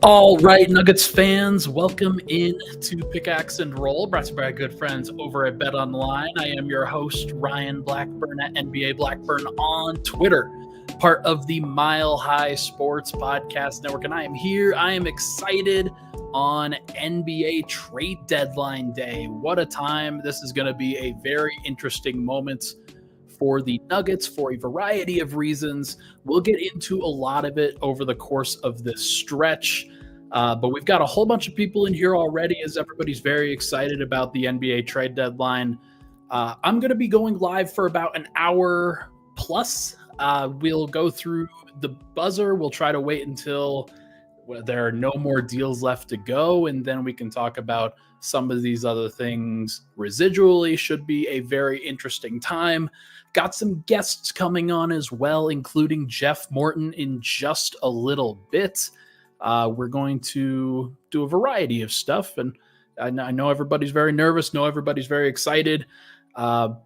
All right, Nuggets fans, welcome in to Pickaxe and Roll, brought to you by our good friends over at Bet Online. I am your host, Ryan Blackburn at NBA Blackburn on Twitter, part of the Mile High Sports Podcast Network, and I am here. I am excited on NBA trade deadline day. What a time. This is going to be a very interesting moment for the Nuggets for a variety of reasons. We'll get into a lot of it over the course of this stretch. But we've got a whole bunch of people in here already as everybody's very excited about the NBA trade deadline. I'm going to be going live for about an hour plus. We'll go through the buzzer. We'll try to wait until there are no more deals left to go, and then we can talk about some of these other things residually. Should be a very interesting time. Got some guests coming on as well, including Jeff Morton in just a little bit. We're going to do a variety of stuff, and I know everybody's very nervous. Know everybody's very excited. I'm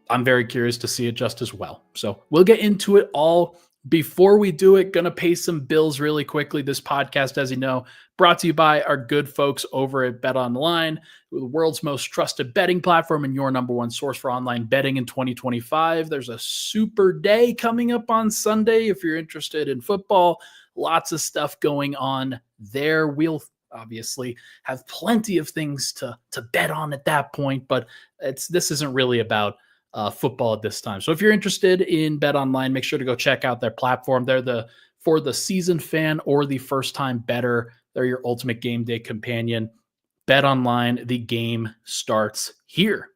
very curious to see it just as well. So we'll get into it all. Before we do it, going to pay some bills really quickly. This podcast, as you know, brought to you by our good folks over at Bet Online, the world's most trusted betting platform and your number one source for online betting in 2025. There's a super day coming up on Sunday if you're interested in football. Lots of stuff going on there. We'll obviously have plenty of things to bet on at that point, but this isn't really about football at this time. So if you're interested in Bet Online, make sure to go check out their platform. They're for the seasoned fan or the first time bettor. They're your ultimate game day companion. Bet Online, the game starts here.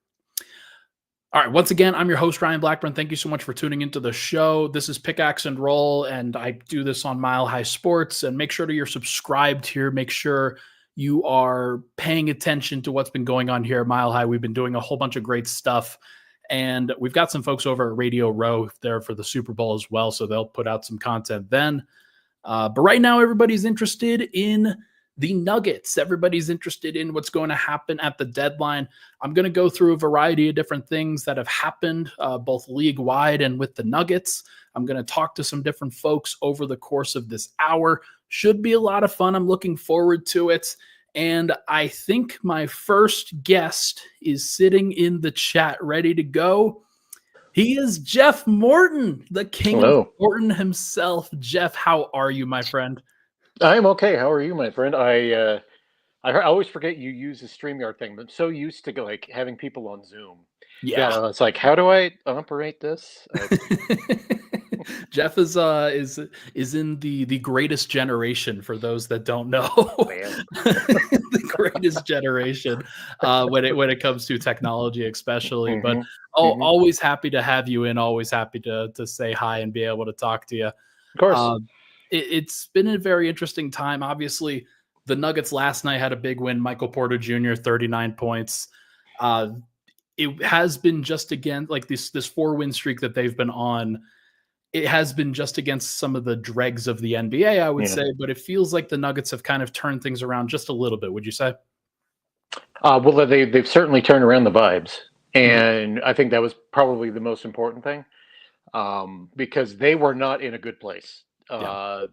All right, once again, I'm your host, Ryan Blackburn. Thank you so much for tuning into the show. This is Pickaxe and Roll, and I do this on Mile High Sports. And make sure that you're subscribed here. Make sure you are paying attention to what's been going on here at Mile High. We've been doing a whole bunch of great stuff. And we've got some folks over at Radio Row there for the Super Bowl as well, so they'll put out some content then. But right now, everybody's interested in the Nuggets. Everybody's interested in what's going to happen at the deadline. I'm going to go through a variety of different things that have happened, both league-wide and with the Nuggets. I'm going to talk to some different folks over the course of this hour. Should be a lot of fun. I'm looking forward to it. And I think my first guest is sitting in the chat ready to go. He is Jeff Morton, the king of Morton himself. Jeff, how are you, my friend? I'm okay. How are you, my friend? I always forget you use the StreamYard thing, but I'm so used to like having people on Zoom. Yeah, it's like, how do I operate this? Jeff is in the greatest generation for those that don't know. The greatest generation when it comes to technology, especially. But always happy to have you in. Always happy to say hi and be able to talk to you. Of course. It's been a very interesting time. Obviously, the Nuggets last night had a big win. Michael Porter Jr., 39 points. It has been just again like this 4-win streak that they've been on. It has been just against some of the dregs of the NBA, I would say, but it feels like the Nuggets have kind of turned things around just a little bit. Would you say? Well, they've certainly turned around the vibes, and I think that was probably the most important thing, because they were not in a good place. 3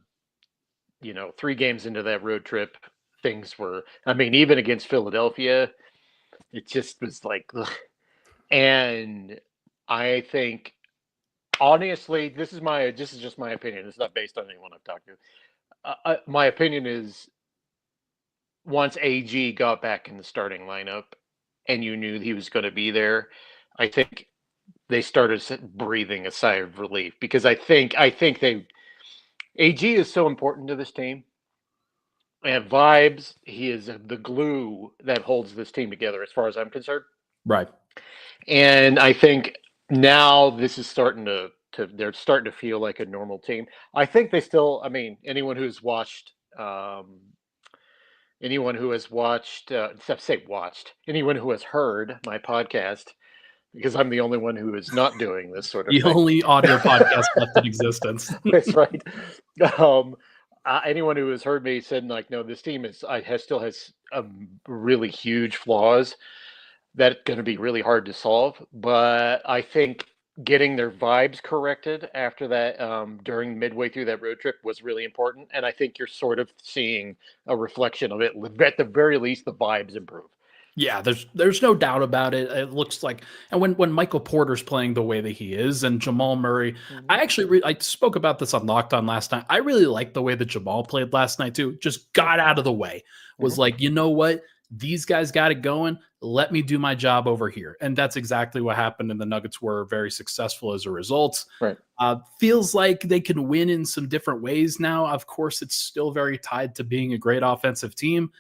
games into that road trip, things were. I mean, even against Philadelphia, it just was like, ugh. And I think. Honestly, this is just my opinion. It's not based on anyone I've talked to. My opinion is once AG got back in the starting lineup and you knew he was going to be there, I think they started breathing a sigh of relief because I think AG is so important to this team. And vibes, he is the glue that holds this team together as far as I'm concerned. Right. And I think now this is starting they're starting to feel like a normal team. I think they still, I mean, anyone who has watched, anyone who has heard my podcast, because I'm the only one who is not doing this sort of thing. The only audio podcast left in existence. That's right. Anyone who has heard me said, like, no, this team still has really huge flaws that going to be really hard to solve. But I think getting their vibes corrected after that during midway through that road trip was really important. And I think you're sort of seeing a reflection of it. At the very least, the vibes improve. Yeah, there's no doubt about it. It looks like, and when Michael Porter's playing the way that he is, and Jamal Murray, I actually I spoke about this on Locked On last night. I really liked the way that Jamal played last night too. Just got out of the way. Was like, you know what? These guys got it going. Let me do my job over here, and that's exactly what happened. And the Nuggets were very successful as a result. Right. Feels like they can win in some different ways now. Of course, it's still very tied to being a great offensive team.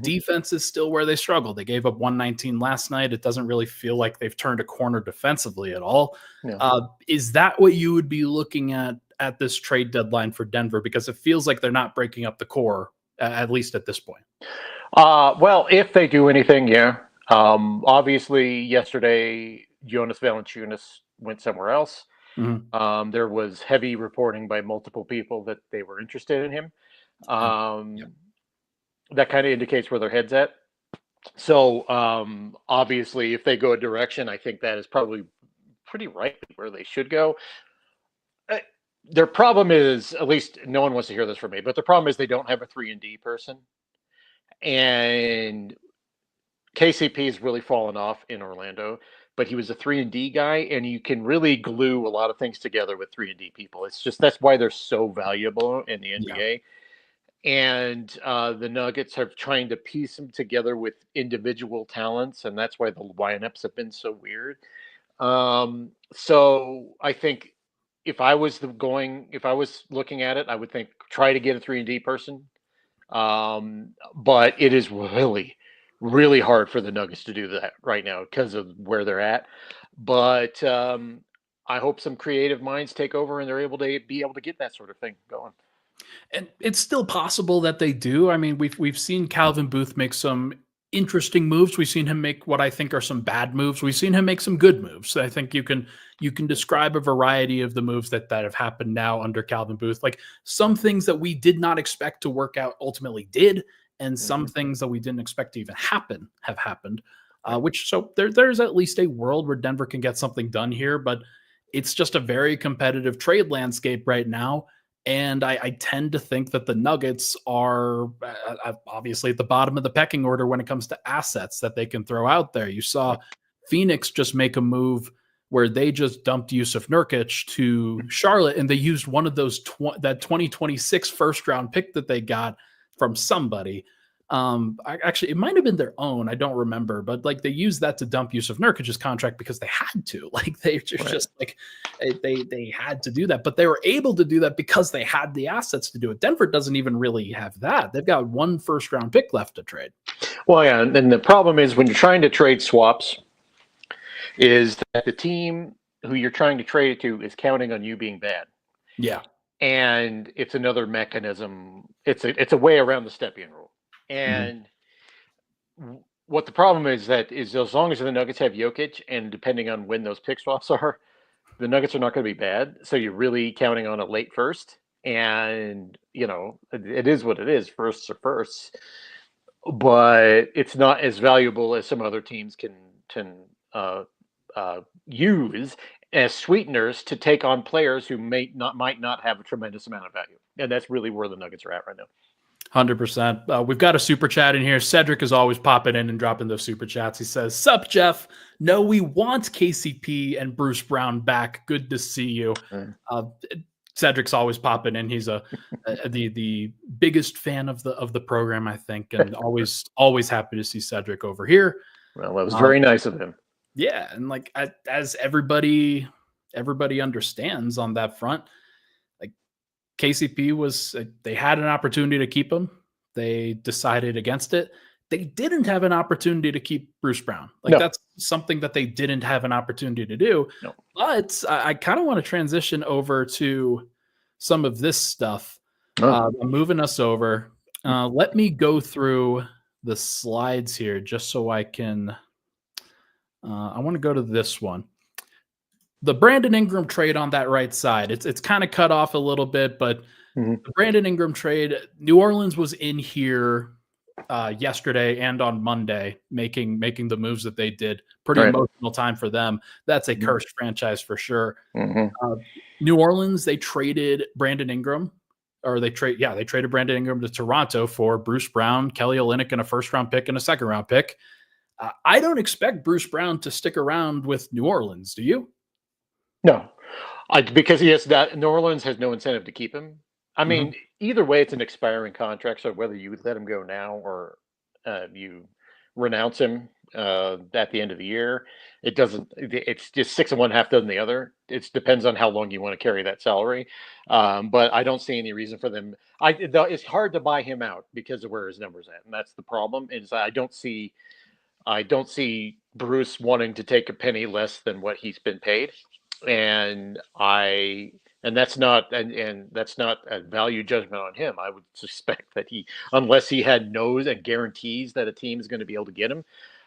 Defense is still where they struggle. They gave up 119 last night. It doesn't really feel like they've turned a corner defensively at all. No. Is that what you would be looking at this trade deadline for Denver? Because it feels like they're not breaking up the core, at least at this point. Well, if they do anything, yeah. Obviously, yesterday, Jonas Valanciunas went somewhere else. There was heavy reporting by multiple people that they were interested in him. That kind of indicates where their head's at. So obviously, if they go a direction, I think that is probably pretty right where they should go. Their problem is, at least no one wants to hear this from me, but the problem is they don't have a 3-and-D person. And KCP has really fallen off in Orlando, but he was a 3-and-D guy, and you can really glue a lot of things together with 3-and-D people. It's just that's why they're so valuable in the NBA. Yeah. And the Nuggets are trying to piece them together with individual talents, and that's why the lineups have been so weird. So I think if I was looking at it, I would think try to get a 3-and-D person. But it is really, really hard for the Nuggets to do that right now because of where they're at. But I hope some creative minds take over and they're able to get that sort of thing going. And it's still possible that they do. I mean, we've seen Calvin Booth make some interesting moves. We've seen him make what I think are some bad moves. We've seen him make some good moves. I think you can describe a variety of the moves that have happened now under Calvin Booth. Like some things that we did not expect to work out ultimately did, and some things that we didn't expect to even happen have happened. So there's at least a world where Denver can get something done here, but it's just a very competitive trade landscape right now. And I tend to think that the Nuggets are obviously at the bottom of the pecking order when it comes to assets that they can throw out there. You saw Phoenix just make a move where they just dumped Yusuf Nurkic to Charlotte, and they used one of those that 2026 first round pick that they got from somebody. Actually, it might have been their own. I don't remember, but like they used that to dump Yusuf Nurkic's contract because they had to. Like they just like they had to do that, but they were able to do that because they had the assets to do it. Denver doesn't even really have that. They've got one first round pick left to trade. Well, yeah, and the problem is when you're trying to trade swaps, is that the team who you're trying to trade it to is counting on you being bad. Yeah, and it's another mechanism. It's a way around the Stepien rule. And what the problem is as long as the Nuggets have Jokic, and depending on when those pick swaps are, the Nuggets are not going to be bad. So you're really counting on a late first. And, it is what it is. Firsts are firsts. But it's not as valuable as some other teams can use as sweeteners to take on players who might not have a tremendous amount of value. And that's really where the Nuggets are at right now. 100%. We've got a super chat in here. Cedric is always popping in and dropping those super chats. He says, "Sup, Jeff? No, we want KCP and Bruce Brown back. Good to see you." Cedric's always popping in. He's the biggest fan of the program, I think, and always happy to see Cedric over here. Well, that was very nice of him. Yeah, and like as everybody understands on that front. KCP they had an opportunity to keep him. They decided against it. They didn't have an opportunity to keep Bruce Brown. That's something that they didn't have an opportunity to do. No. But I kind of want to transition over to some of this stuff. I'm moving us over. Let me go through the slides here just so I can. I want to go to this one. The Brandon Ingram trade on that right side, it's kind of cut off a little bit, but the Brandon Ingram trade, New Orleans was in here yesterday and on Monday, making the moves that they did. Pretty Right. emotional time for them. That's a Mhm. cursed franchise for sure. Mhm. New Orleans, they traded Brandon Ingram, or they traded Brandon Ingram to Toronto for Bruce Brown, Kelly Olynyk, and a first-round pick and a second-round pick. I don't expect Bruce Brown to stick around with New Orleans. Do you? No, because he has that. New Orleans has no incentive to keep him. I Mhm. mean, either way, it's an expiring contract. So whether you let him go now or you renounce him at the end of the year, it doesn't. It's just six and one, half dozen the other. It depends on how long you want to carry that salary. But I don't see any reason for them. It's hard to buy him out because of where his numbers at, and that's the problem. Is I don't see Bruce wanting to take a penny less than what he's been paid, and I and that's not a value judgment on him. I would suspect that unless he had knows and guarantees that a team is going to be able to get him,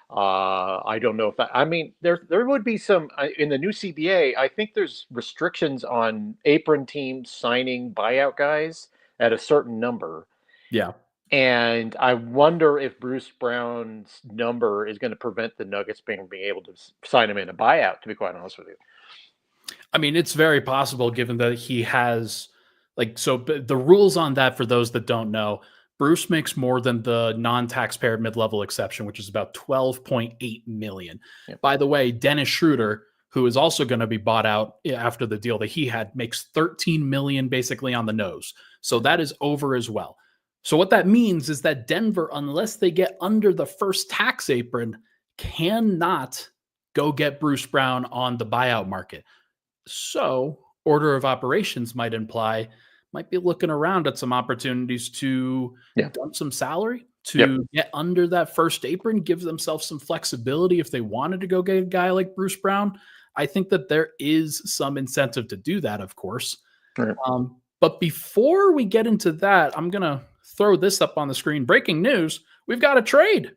I don't know if that. I mean, there would be some in the new CBA. I think there's restrictions on apron teams signing buyout guys at a certain number. Yeah. And I wonder if Bruce Brown's number is going to prevent the Nuggets being able to sign him in a buyout, to be quite honest with you. I mean, it's very possible given that he has the rules on that for those that don't know, Bruce makes more than the non-taxpayer mid-level exception, which is about 12.8 million. Yep. By the way, Dennis Schroeder, who is also going to be bought out after the deal that he had, makes 13 million basically on the nose. So that is over as well. So what that means is that Denver, unless they get under the first tax apron, cannot go get Bruce Brown on the buyout market. So, order of operations might be looking around at some opportunities to Yeah. dump some salary Yep. to get under that first apron, give themselves some flexibility if they wanted to go get a guy like Bruce Brown. I think that there is some incentive to do that, of course. Right. But before we get into that, I'm going to throw this up on the screen. Breaking news: we've got a trade.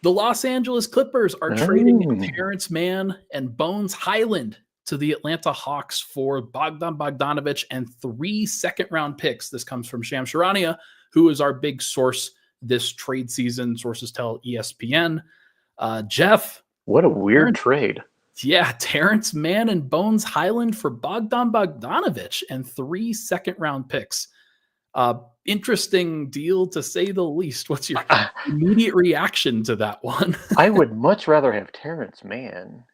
The Los Angeles Clippers are trading Oh. Terrence Mann and Bones Highland to the Atlanta Hawks for Bogdan Bogdanovic and 3 second-round picks. This comes from Sham Charania, who is our big source this trade season. Sources tell ESPN. Jeff. What a weird trade. Yeah, Terrence Mann and Bones Highland for Bogdan Bogdanovic and 3 second-round picks. Interesting deal, to say the least. What's your immediate reaction to that one? I would much rather have Terrence Mann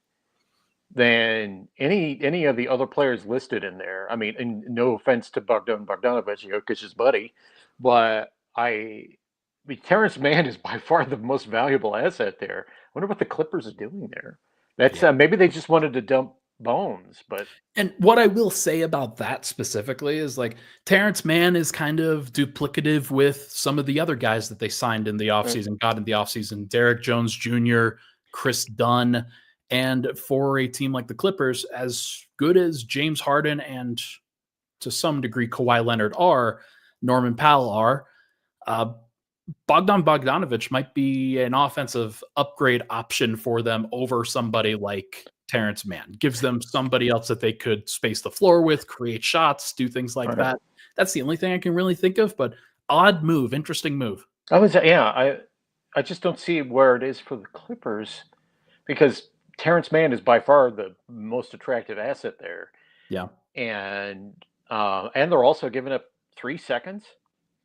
than any of the other players listed in there. I mean, and no offense to Bogdan Bogdanovic, Jokic's buddy, but Terrence Mann is by far the most valuable asset there. I wonder what the Clippers are doing there. That's maybe they just wanted to dump Bones, but And what I will say about that specifically is Terrence Mann is kind of duplicative with some of the other guys that they signed in the offseason, got in the offseason. Derek Jones Jr., Chris Dunn. And for a team like the Clippers, as good as James Harden and to some degree Kawhi Leonard are, Norman Powell are, Bogdan Bogdanovic might be an offensive upgrade option for them over somebody like Terrence Mann. Gives them somebody else that they could space the floor with, create shots, do things like that. That's the only thing I can really think of, but odd move, interesting move. I just don't see where it is for the Clippers because Terrence Mann is by far the most attractive asset there. Yeah. And they're also giving up 3 seconds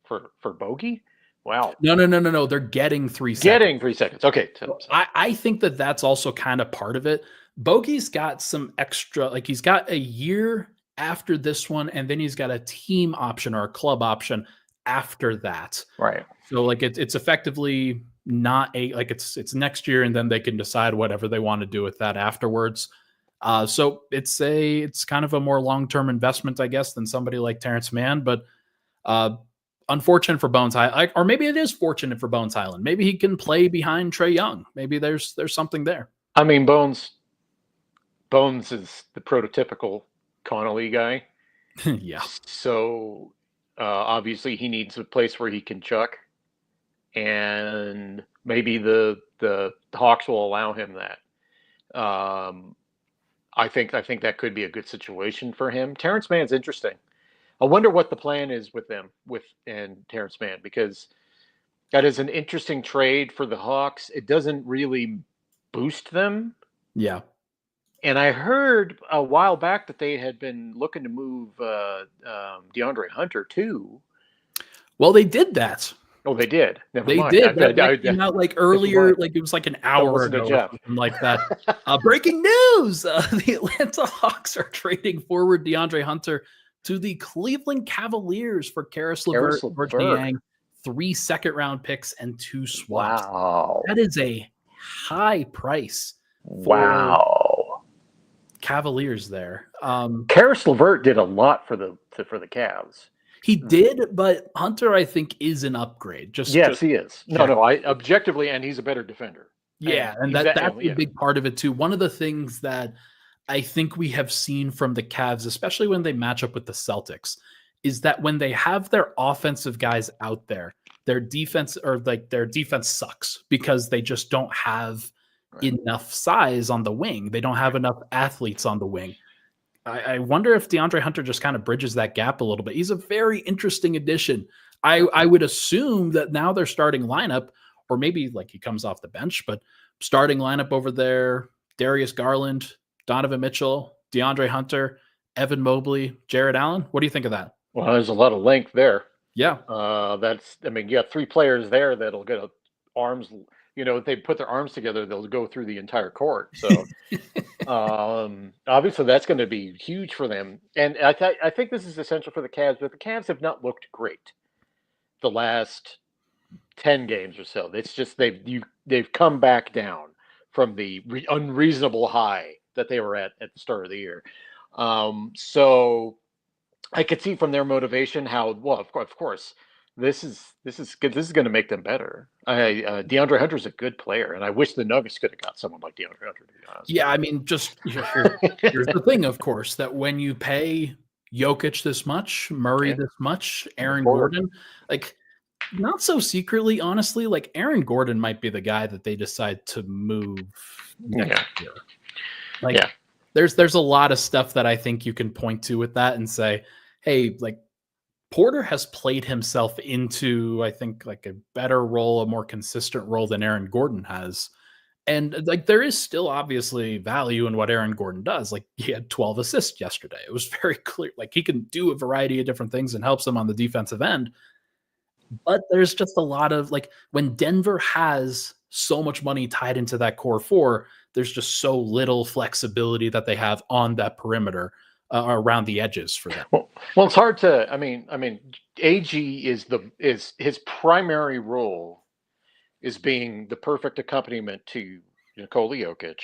for Bogey. Wow. No. They're getting 3 seconds. Getting 3 seconds. Okay. So I think that that's also kind of part of it. Bogey's got some extra, he's got a year after this one, and then he's got a team option or a club option after that. Right. So it's effectively not it's next year, and then they can decide whatever they want to do with that afterwards. So it's kind of a more long-term investment, I guess, than somebody like Terrence Mann, but unfortunate for Bones Highland, or maybe it is fortunate for Bones Highland. Maybe he can play behind Trae Young. Maybe there's something there. I mean, Bones is the prototypical Connolly guy. Yeah. So obviously he needs a place where he can chuck, and maybe the Hawks will allow him that. I think that could be a good situation for him. Terrence Mann's interesting. I wonder what the plan is with them and Terrence Mann, because That is an interesting trade for the Hawks. It doesn't really boost them. Yeah. And I heard a while back that they had been looking to move DeAndre Hunter too. Well, they did that. Oh, they did. Never They mind. did. That came out like Never earlier, mind. like it was like an Don't hour listen to ago or Jeff. something like that. Breaking news! The Atlanta Hawks are trading forward DeAndre Hunter to the Cleveland Cavaliers for Karis LeVert, George Niang, 3 second-round picks, and 2 swaps. Wow. That is a high price for Cavaliers there. Karis LeVert did a lot for the Cavs. He did, but Hunter, I think, is an upgrade. Yes, he is. No, I objectively, and he's a better defender. Yeah, and that's a big part of it too. One of the things that I think we have seen from the Cavs, especially when they match up with the Celtics, is that when they have their offensive guys out there, their defense sucks because they just don't have enough size on the wing. They don't have enough athletes on the wing. I wonder if DeAndre Hunter just kind of bridges that gap a little bit. He's a very interesting addition. I would assume that now their starting lineup, or maybe like he comes off the bench, but starting lineup over there, Darius Garland, Donovan Mitchell, DeAndre Hunter, Evan Mobley, Jared Allen. What do you think of that? Well, there's a lot of length there. Yeah. You got 3 players there that'll get arms. If they put their arms together, they'll go through the entire court. So obviously that's going to be huge for them. And I think this is essential for the Cavs, but the Cavs have not looked great the last 10 games or so. It's just they've come back down from the unreasonable high that they were at the start of the year. So I could see from their motivation how, well, of course, this is good. This is going to make them better. DeAndre Hunter's a good player, and I wish the Nuggets could have got someone like DeAndre Hunter, to be honest. Yeah, I mean, just here's the thing, of course, that when you pay Jokic this much, Murray this much, Aaron Gordon, like not so secretly, honestly, like Aaron Gordon might be the guy that they decide to move next year. There's a lot of stuff that I think you can point to with that and say, hey, like Porter has played himself into, I think, like a better role, a more consistent role than Aaron Gordon has. And like there is still obviously value in what Aaron Gordon does. Like he had 12 assists yesterday. It was very clear. Like he can do a variety of different things and helps them on the defensive end. But there's just a lot of like when Denver has so much money tied into that core 4, there's just so little flexibility that they have on that perimeter around the edges for them. Well, it's hard to. I mean, AG is his primary role is being the perfect accompaniment to Nikola Jokic,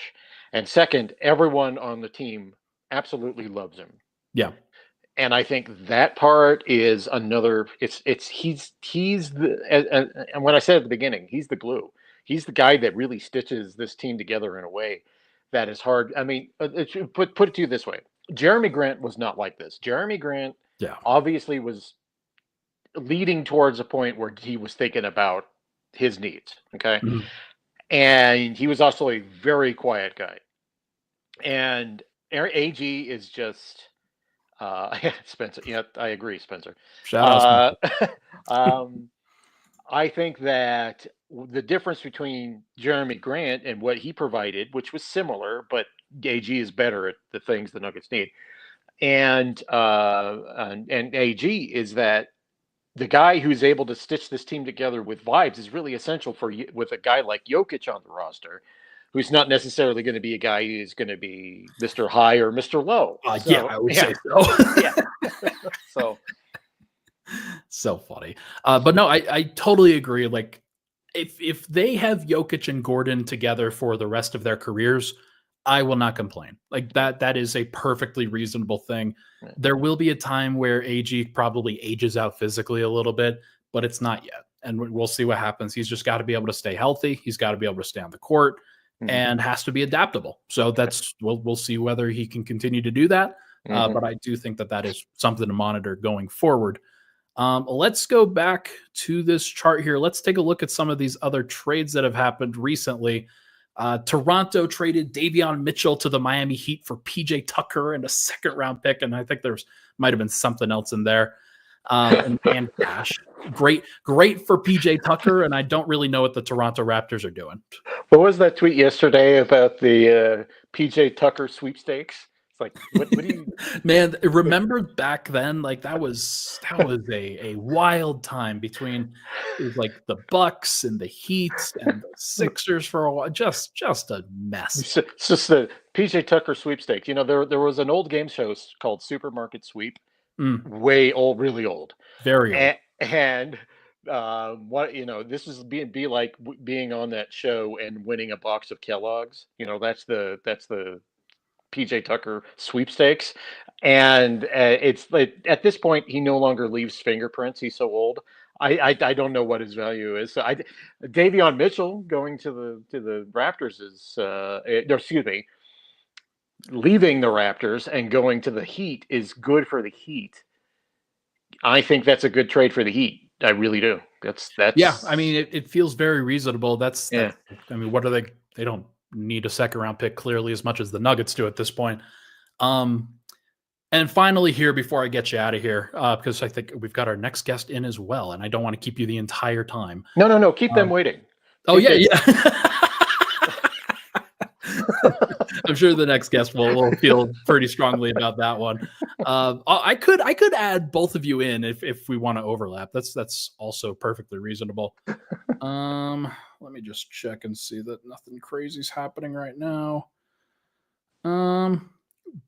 and second, everyone on the team absolutely loves him. Yeah. And I think that part is another. He's the and when I said at the beginning, he's the glue. He's the guy that really stitches this team together in a way that is hard. I mean, put it to you this way: Jeremy Grant was not like this. Jeremy Grant, obviously was leading towards a point where he was thinking about his needs. Okay, and he was also a very quiet guy. And AG is just. Spencer. Yeah, I agree, Spencer. Shout out. I think that the difference between Jeremy Grant and what he provided, which was similar, but AG is better at the things the Nuggets need, and AG is that the guy who's able to stitch this team together with vibes is really essential with a guy like Jokic on the roster, who's not necessarily going to be a guy who's going to be Mr. High or Mr. Low. I would say so. So funny. But no, I totally agree. Like if they have Jokic and Gordon together for the rest of their careers, I will not complain. Like that is a perfectly reasonable thing. Right. There will be a time where AG probably ages out physically a little bit, but it's not yet. And we'll see what happens. He's just got to be able to stay healthy. He's got to be able to stay on the court. And has to be adaptable. So we'll see whether he can continue to do that. But I do think that is something to monitor going forward. Let's go back to this chart here. Let's take a look at some of these other trades that have happened recently. Toronto traded Davion Mitchell to the Miami Heat for PJ Tucker and a second-round pick, and I think might have been something else in there. and cash. Great for PJ Tucker, and I don't really know what the Toronto Raptors are doing. What was that tweet yesterday about the PJ Tucker sweepstakes? It's like, what do you? Man, remember back then? Like that was a wild time between it was like the Bucks and the Heat and the Sixers for a while. Just a mess. It's just the PJ Tucker sweepstakes. There was an old game show called Supermarket Sweep, really old, very old, and what this is be like being on that show and winning a box of Kellogg's. That's the PJ Tucker sweepstakes, and it's like at this point he no longer leaves fingerprints. He's so old. I don't know what his value is. So Davion Mitchell going to the Raptors is excuse me, leaving the Raptors and going to the Heat is good for the Heat. I think that's a good trade for the Heat. I really do. That's yeah. I mean, it feels very reasonable. That's I mean, what are they? They don't need a second round pick clearly as much as the Nuggets do at this point. And finally here, before I get you out of here, because I think we've got our next guest in as well, and I don't want to keep you the entire time. No. Keep them waiting. Yeah. I'm sure the next guest will feel pretty strongly about that one. I could add both of you in if we want to overlap. That's also perfectly reasonable. Let me just check and see that nothing crazy is happening right now.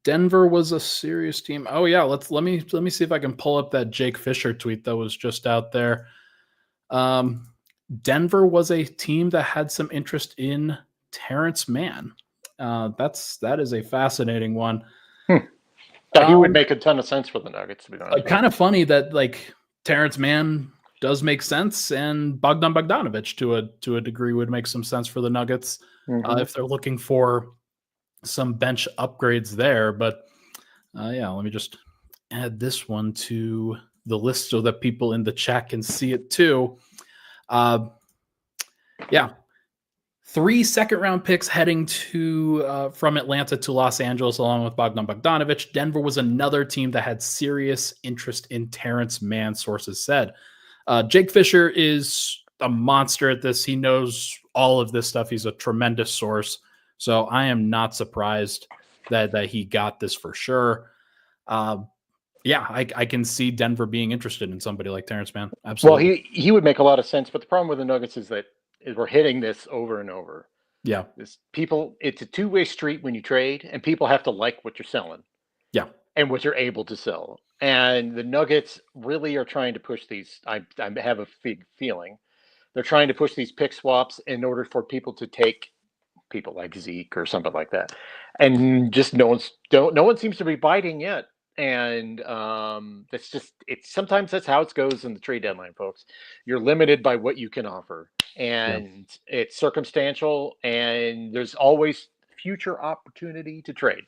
Denver was a serious team. Oh yeah, let me see if I can pull up that Jake Fisher tweet that was just out there. Denver was a team that had some interest in Terrence Mann. That is a fascinating one. He would make a ton of sense for the Nuggets, to be honest. Kind of funny that like Terrence Mann does make sense, and Bogdan Bogdanovic to a degree would make some sense for the Nuggets if they're looking for some bench upgrades there. But let me just add this one to the list so that people in the chat can see it too. 3 second-round picks heading to from Atlanta to Los Angeles, along with Bogdan Bogdanovic. Denver was another team that had serious interest in Terrence Mann, sources said. Jake Fisher is a monster at this. He knows all of this stuff. He's a tremendous source. So I am not surprised that he got this for sure. I can see Denver being interested in somebody like Terrence Mann. Absolutely. Well, he would make a lot of sense, but the problem with the Nuggets is that we're hitting this over and over. Yeah. It's a two-way street when you trade, and people have to like what you're selling. Yeah. And what you're able to sell. And the Nuggets really are trying to push these. I have a feeling they're trying to push these pick swaps in order for people to take people like Zeke or something like that. And just no one seems to be biting yet. And sometimes that's how it goes in the trade deadline, folks. You're limited by what you can offer, and it's circumstantial, and there's always future opportunity to trade.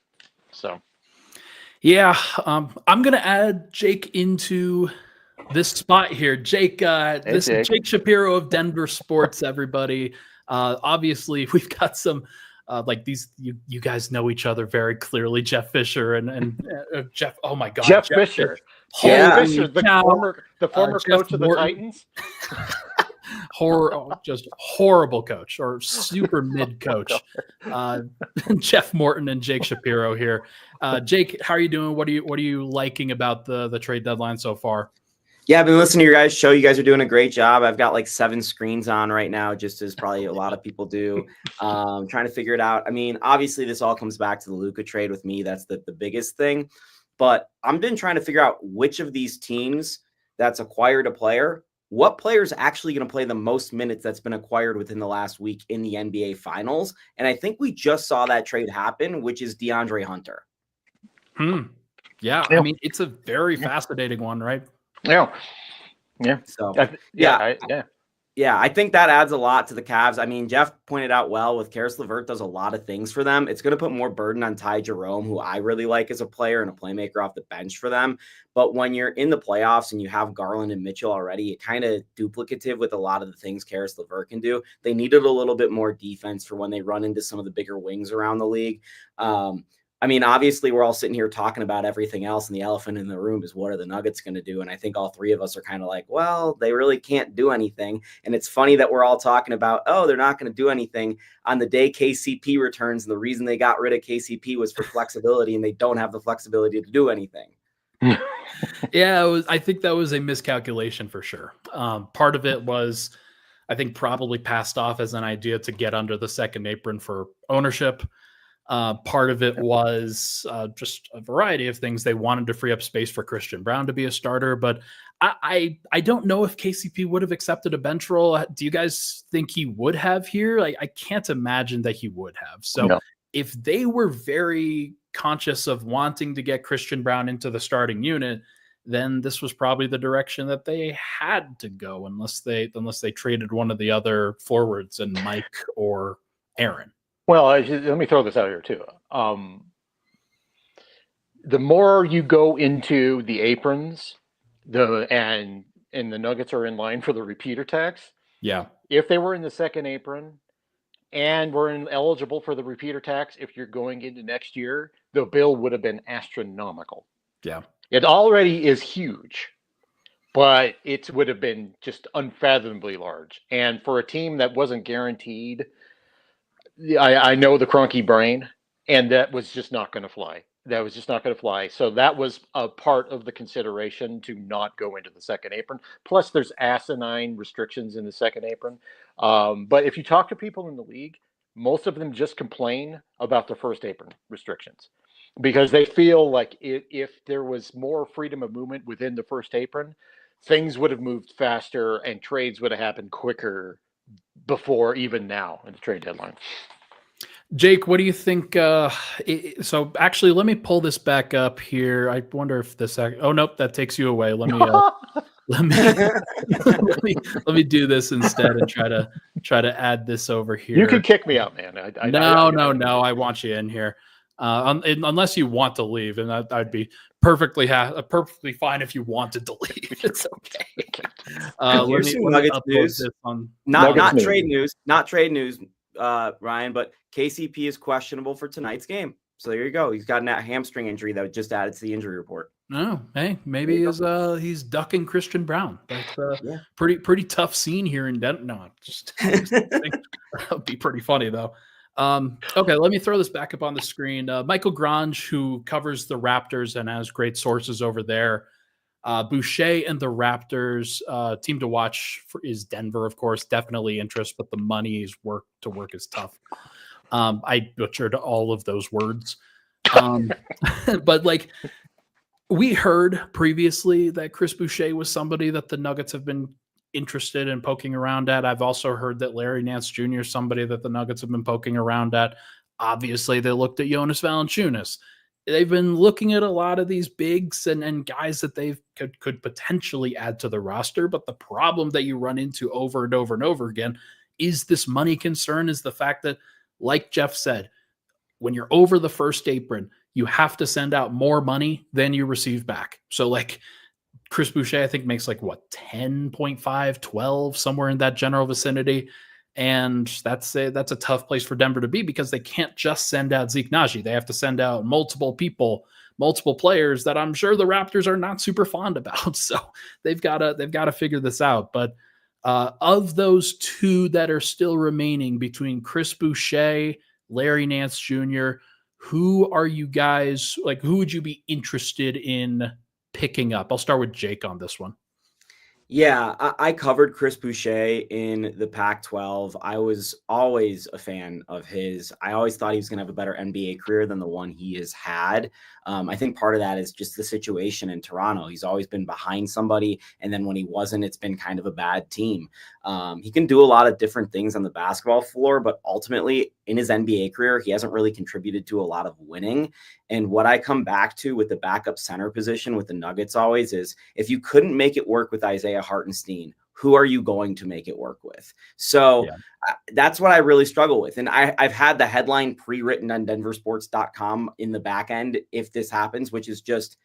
So, I'm going to add Jake into this spot here. Jake, this is Jake Shapiro of Denver Sports, everybody. Obviously, we've got some like these. You guys know each other very clearly. Jeff Fisher and Jeff. Oh my God, Jeff Fisher. Jeff Fisher, the former coach of the Titans. Just horrible coach or super mid coach. Jeff Morton and Jake Shapiro here. Jake, how are you doing? What are you liking about the trade deadline so far? Yeah, I've been listening to your guys' show. You guys are doing a great job. I've got like 7 screens on right now, just as probably a lot of people do. Trying to figure it out. I mean, obviously, this all comes back to the Luka trade with me. That's the biggest thing. But I've been trying to figure out which of these teams that's acquired a player, what player is actually going to play the most minutes that's been acquired within the last week in the NBA Finals. And I think we just saw that trade happen, which is DeAndre Hunter. Yeah, I mean, it's a very fascinating one, right? Yeah. So I think that adds a lot to the Cavs. I mean, Jeff pointed out well with Karis LeVert does a lot of things for them. It's going to put more burden on Ty Jerome, who I really like as a player and a playmaker off the bench for them. But when you're in the playoffs and you have Garland and Mitchell already, it kind of duplicative with a lot of the things Karis LeVert can do. They needed a little bit more defense for when they run into some of the bigger wings around the league. I mean, obviously we're all sitting here talking about everything else, and the elephant in the room is what are the Nuggets going to do? And I think all three of us are kind of like, well, they really can't do anything. And it's funny that we're all talking about, oh, they're not going to do anything on the day KCP returns. And the reason they got rid of KCP was for flexibility, and they don't have the flexibility to do anything. Yeah, I think that was a miscalculation for sure. Part of it was, I think, probably passed off as an idea to get under the second apron for ownership. Part of it was just a variety of things. They wanted to free up space for Christian Braun to be a starter, but I don't know if KCP would have accepted a bench role. Do you guys think he would have here? I can't imagine that he would have. So if they were very conscious of wanting to get Christian Braun into the starting unit, then this was probably the direction that they had to go, unless they traded one of the other forwards and Mike or Aaron. Well, let me throw this out here too. The more you go into the aprons, and the Nuggets are in line for the repeater tax. Yeah. If they were in the second apron and were eligible for the repeater tax, if you're going into next year, the bill would have been astronomical. Yeah. It already is huge, but it would have been just unfathomably large. And for a team that wasn't guaranteed, I know the Kroenke brain, and that was just not going to fly. So that was a part of the consideration to not go into the second apron. Plus, there's asinine restrictions in the second apron. But if you talk to people in the league, most of them just complain about the first apron restrictions because they feel like if there was more freedom of movement within the first apron, things would have moved faster and trades would have happened quicker before even now in the trade deadline. Jake, what do you think? So actually, let me pull this back up here. I wonder if this. Oh nope, that takes you away. Let me do this instead and try to add this over here. You can kick me out, man. No. I want you in here, unless you want to leave, and I'd be perfectly fine if you wanted to leave. It's okay. Here's some Nuggets news. Not trade news, Ryan, but KCP is questionable for tonight's game. So there you go. He's got a hamstring injury that was just added to the injury report. Oh, hey, maybe he's ducking Christian Braun. That's pretty tough scene here in Denton. No, that would be pretty funny though. Okay, let me throw this back up on the screen. Michael Grange, who covers the Raptors and has great sources over there. Boucher and the Raptors team to watch is Denver, of course. Definitely interest, but the money's work is tough. I butchered all of those words. But like we heard previously that Chris Boucher was somebody that the Nuggets have been interested in poking around at. I've also heard that Larry Nance Jr. is somebody that the Nuggets have been poking around at. Obviously, they looked at Jonas Valanciunas. They've been looking at a lot of these bigs and guys that they could potentially add to the roster. But the problem that you run into over and over and over again is this money concern, is the fact that, like Jeff said, when you're over the first apron, you have to send out more money than you receive back. So like Chris Boucher, I think makes like what, 10.5, 12, somewhere in that general vicinity. And that's a tough place for Denver to be because they can't just send out Zeke Naji. They have to send out multiple people, multiple players that I'm sure the Raptors are not super fond about. So they've got to figure this out. But of those two that are still remaining between Chris Boucher, Larry Nance Jr., who are you guys like? Who would you be interested in picking up? I'll start with Jake on this one. Yeah, I covered Chris Boucher in the Pac-12. I was always a fan of his. I always thought he was going to have a better NBA career than the one he has had. I think part of that is just the situation in Toronto. He's always been behind somebody, and then when he wasn't, it's been kind of a bad team. He can do a lot of different things on the basketball floor, but ultimately in his NBA career, he hasn't really contributed to a lot of winning. And what I come back to with the backup center position with the Nuggets always is, if you couldn't make it work with Isaiah Hartenstein, who are you going to make it work with? So that's what I really struggle with. And I've had the headline pre-written on denversports.com in the back end if this happens, which is just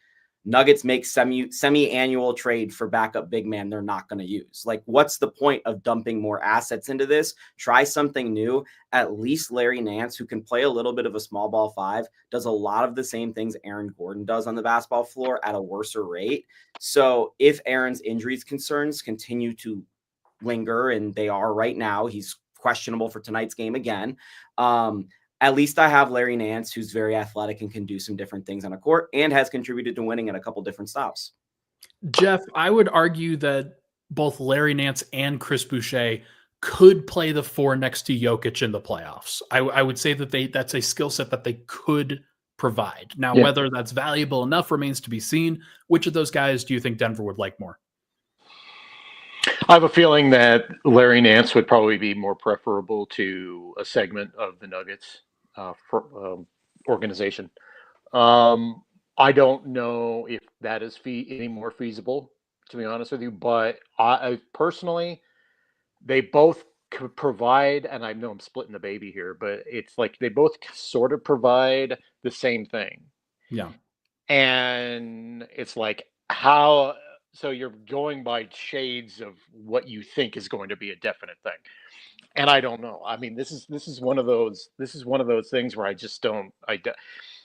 Nuggets make semi-annual trade for backup big man they're not going to use. Like, what's the point of dumping more assets into this? Try something new. At least Larry Nance, who can play a little bit of a small ball five, does a lot of the same things Aaron Gordon does on the basketball floor at a worse rate. So if Aaron's injuries concerns continue to linger, and they are right now, he's questionable for tonight's game again. At least I have Larry Nance, who's very athletic and can do some different things on a court and has contributed to winning at a couple different stops. Jeff, I would argue that both Larry Nance and Chris Boucher could play the four next to Jokic in the playoffs. I would say that that's a skill set that they could provide. Now, whether that's valuable enough remains to be seen. Which of those guys do you think Denver would like more? I have a feeling that Larry Nance would probably be more preferable to a segment of the Nuggets organization. I don't know if that is any more feasible, to be honest with you, but I personally, they both could provide, and I know I'm splitting the baby here, but it's like they both sort of provide the same thing. Yeah. And it's like, how, so you're going by shades of what you think is going to be a definite thing. And I don't know. I mean, this is one of those things where I just don't.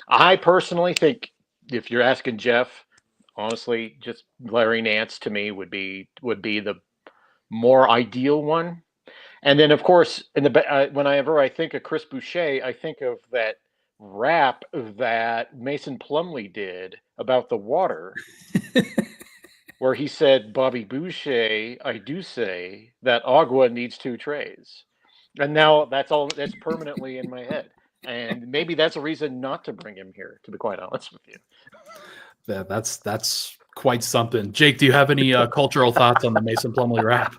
I personally think, if you're asking Jeff, honestly, just Larry Nance to me would be the more ideal one. And then, of course, whenever I think of Chris Boucher, I think of that rap that Mason Plumlee did about the water. Where he said, "Bobby Boucher, I do say that agua needs 2 trays." And now that's permanently in my head. And maybe that's a reason not to bring him here, to be quite honest with you. Yeah, that's quite something. Jake, do you have any cultural thoughts on the Mason Plumlee rap?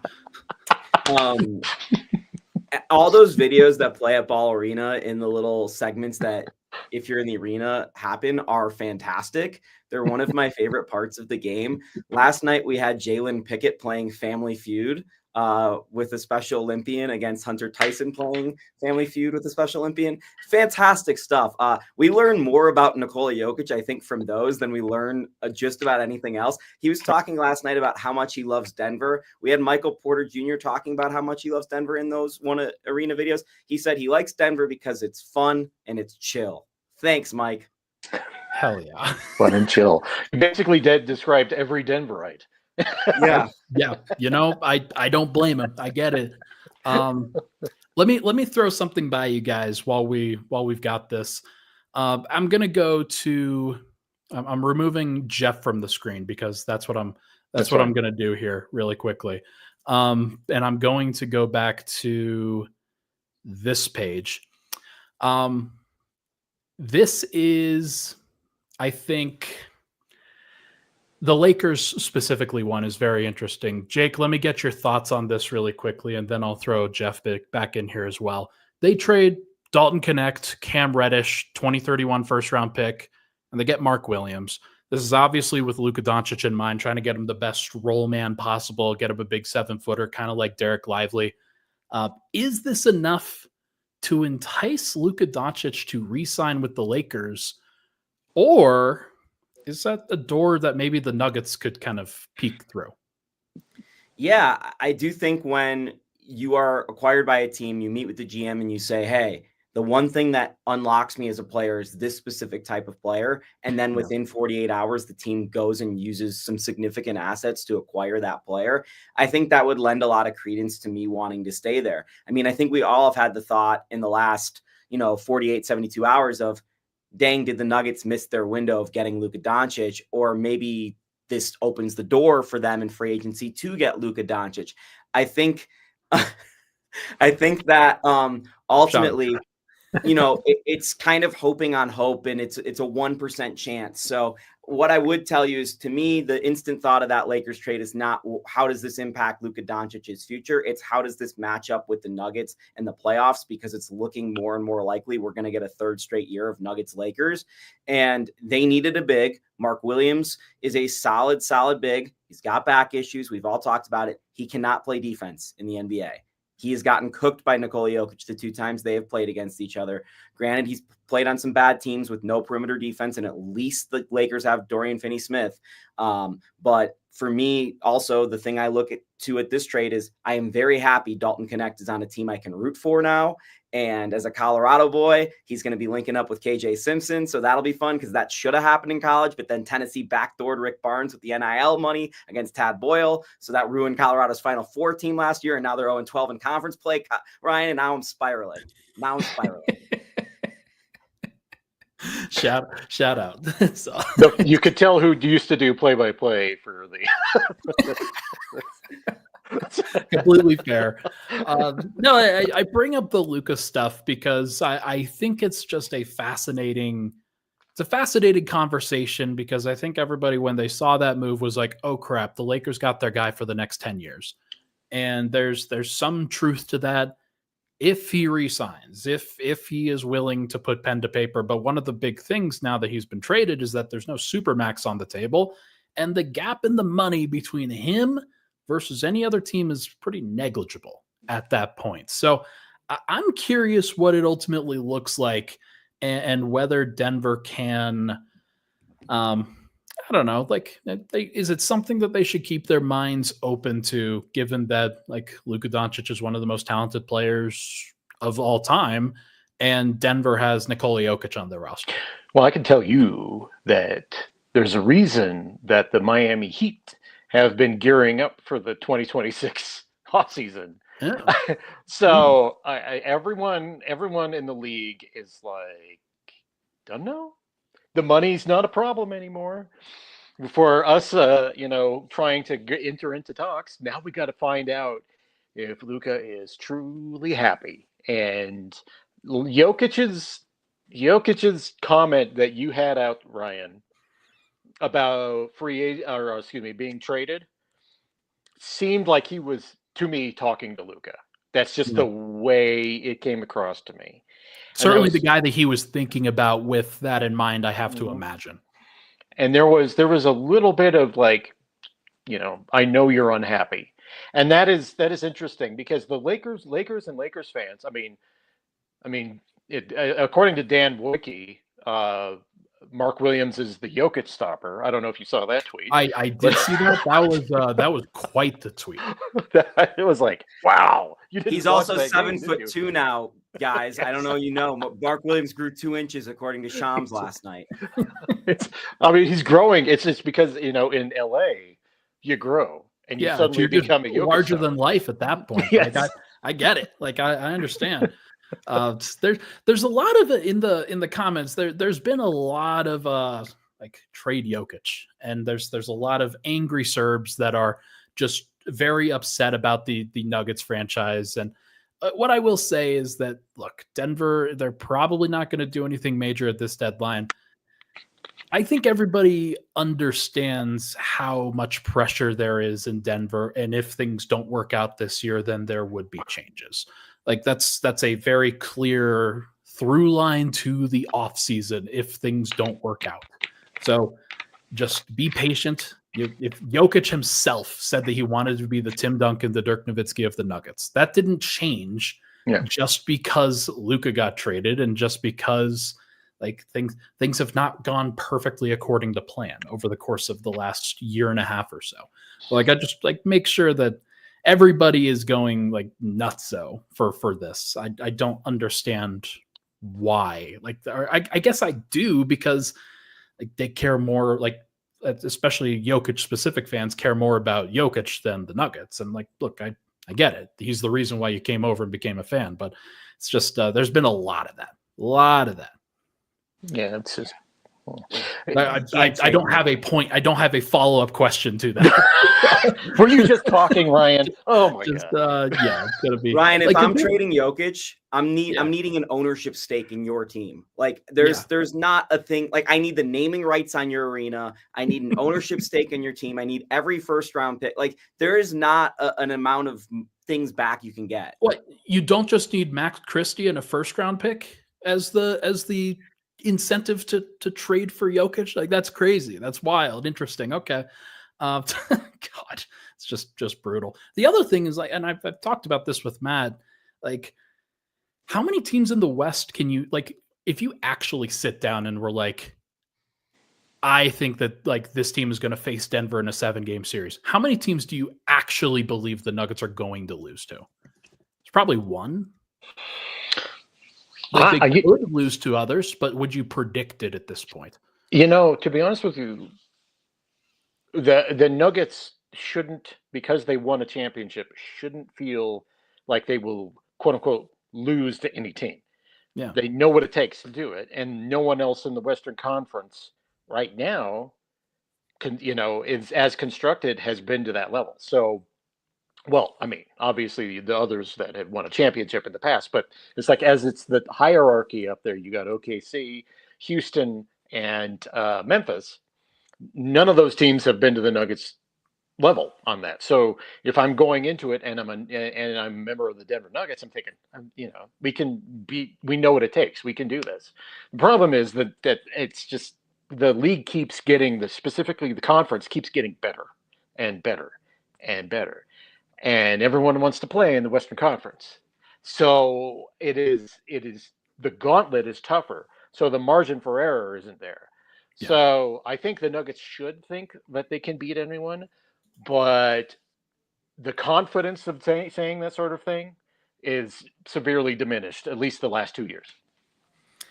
All those videos that play at Ball Arena in the little segments that, if you're in the arena, happen are fantastic. They're one of my favorite parts of the game. Last night we had Jalen Pickett playing Family Feud with a Special Olympian against Hunter Tyson playing Family Feud with a Special Olympian. Fantastic stuff. We learn more about Nikola Jokic, I think, from those than we learn just about anything else. He was talking last night about how much he loves Denver. We had Michael Porter Jr. talking about how much he loves Denver in those arena videos. He said he likes Denver because it's fun and it's chill. Thanks, Mike. Hell yeah. Fun and chill. You basically described every Denverite. Yeah. Yeah. You know, I don't blame him. I get it. Let me throw something by you guys while we've got this. I'm going to go to, I'm removing Jeff from the screen because that's what I'm going to do here really quickly. And I'm going to go back to this page. This is, I think, the Lakers specifically one is very interesting. Jake, let me get your thoughts on this really quickly, and then I'll throw Jeff back in here as well. They trade Dalton Connect, Cam Reddish, 2031 first-round pick, and they get Mark Williams. This is obviously with Luka Doncic in mind, trying to get him the best roll man possible, get him a big 7-footer, kind of like Derek Lively. Is this enough to entice Luka Doncic to re-sign with the Lakers, or is that a door that maybe the Nuggets could kind of peek through? Yeah, I do think when you are acquired by a team, you meet with the GM and you say, hey, the one thing that unlocks me as a player is this specific type of player. And then within 48 hours, the team goes and uses some significant assets to acquire that player. I think that would lend a lot of credence to me wanting to stay there. I mean, I think we all have had the thought in the last, 48, 72 hours of, dang, did the Nuggets miss their window of getting Luka Doncic? Or maybe this opens the door for them in free agency to get Luka Doncic. I think that ultimately, it's kind of hoping on hope, and it's a 1% chance. So what I would tell you is, to me, the instant thought of that Lakers trade is not how does this impact Luka Doncic's future? It's how does this match up with the Nuggets and the playoffs, because it's looking more and more likely we're going to get a third straight year of Nuggets Lakers, and they needed a big. Mark Williams is a solid big. He's got back issues. We've all talked about it. He cannot play defense in the NBA. He has gotten cooked by Nikola Jokic the 2 times they have played against each other. Granted, he's played on some bad teams with no perimeter defense, and at least the Lakers have Dorian Finney-Smith. But for me, also, the thing I look at this trade is I am very happy Dalton Knecht is on a team I can root for now. And as a Colorado boy, he's going to be linking up with KJ Simpson. So that'll be fun because that should have happened in college. But then Tennessee backdoored Rick Barnes with the NIL money against Tad Boyle. So that ruined Colorado's Final Four team last year. And now they're 0-12 in conference play, Ryan. And now I'm spiraling. Shout out. So. You could tell who used to do play-by-play for the. Completely fair. No, I bring up the Luka stuff because I think it's just a fascinating conversation, because I think everybody, when they saw that move, was like, oh crap, the Lakers got their guy for the next 10 years. And there's some truth to that if he resigns, if he is willing to put pen to paper. But one of the big things now that he's been traded is that there's no supermax on the table, and the gap in the money between him versus any other team is pretty negligible at that point. So I'm curious what it ultimately looks like, and whether Denver can, I don't know, like, is it something that they should keep their minds open to, given that like Luka Doncic is one of the most talented players of all time, and Denver has Nikola Jokic on their roster? Well, I can tell you that there's a reason that the Miami Heat have been gearing up for the 2026 offseason. Yeah. So everyone in the league is like, don't know. The money's not a problem anymore for us. Trying to enter into talks. Now we got to find out if Luka is truly happy. And Jokic's comment that you had out, Ryan, about being traded, seemed like he was, to me, talking to Luka. That's just the way it came across to me. Certainly the guy that he was thinking about with that in mind, I have to imagine. And there was a little bit of like, I know you're unhappy. And that is interesting, because the Lakers and Lakers fans, according to Dan Wojcicki, Mark Williams is the Jokic stopper. I don't know if you saw that tweet. I did see that. That was quite the tweet. It was like, wow. He's also 7'2" now, guys. Yes. I don't know. Mark Williams grew 2 inches according to Shams last night. He's growing. It's just because in LA you grow and you suddenly become a Jokic larger stopper. Than life at that point. Yes. Like I get it. Like I understand. There's a lot of it in the comments. There's been a lot of like trade Jokic, and there's a lot of angry Serbs that are just very upset about the Nuggets franchise. And what I will say is that, look, Denver, they're probably not going to do anything major at this deadline. I think everybody understands how much pressure there is in Denver, and if things don't work out this year, then there would be changes. Like that's a very clear through line to the offseason if things don't work out. So just be patient. If Jokic himself said that he wanted to be the Tim Duncan, the Dirk Nowitzki of the Nuggets, that didn't change just because Luka got traded, and just because like things have not gone perfectly according to plan over the course of the last year and a half or so. So like I just like make sure that everybody is going like nutso for this. I don't understand why. Like I guess I do, because like they care more, like especially Jokic specific fans care more about Jokic than the Nuggets. And like, look, I get it. He's the reason why you came over and became a fan, but it's just there's been a lot of that. Yeah, it's just. I don't have a point. I don't have a follow-up question to that. Were you just talking, Ryan? Oh my god! It's gonna be Ryan. If I'm trading Jokic, I'm needing an ownership stake in your team. Like there's not a thing. Like I need the naming rights on your arena. I need an ownership stake in your team. I need every first round pick. Like there is not an amount of things back you can get. What, you don't just need Max Christie and a first round pick as the incentive to trade for Jokic? Like that's crazy. That's wild. Interesting. Okay. God, it's just brutal. The other thing is, like, and I've talked about this with Matt, like, how many teams in the West can you, like, if you actually sit down and were like, I think that, like, this team is going to face Denver in a 7-game series, how many teams do you actually believe the Nuggets are going to lose to? It's probably one. Like, they could lose to others, but would you predict it at this point? To be honest with you, the Nuggets shouldn't, because they won a championship, shouldn't feel like they will, quote unquote, lose to any team. Yeah. They know what it takes to do it, and no one else in the Western Conference right now is as constructed, has been to that level. So, well, I mean, obviously the others that have won a championship in the past, but it's like, as it's the hierarchy up there, you got OKC, Houston, and Memphis. None of those teams have been to the Nuggets level on that. So if I'm going into it and I'm a member of the Denver Nuggets, I'm thinking, we know what it takes. We can do this. The problem is that it's just, the league keeps getting, specifically the conference keeps getting better and better and better. And everyone wants to play in the Western Conference. So it is the gauntlet is tougher. So the margin for error isn't there. Yeah. So I think the Nuggets should think that they can beat anyone, but the confidence of saying that sort of thing is severely diminished, at least the last 2 years.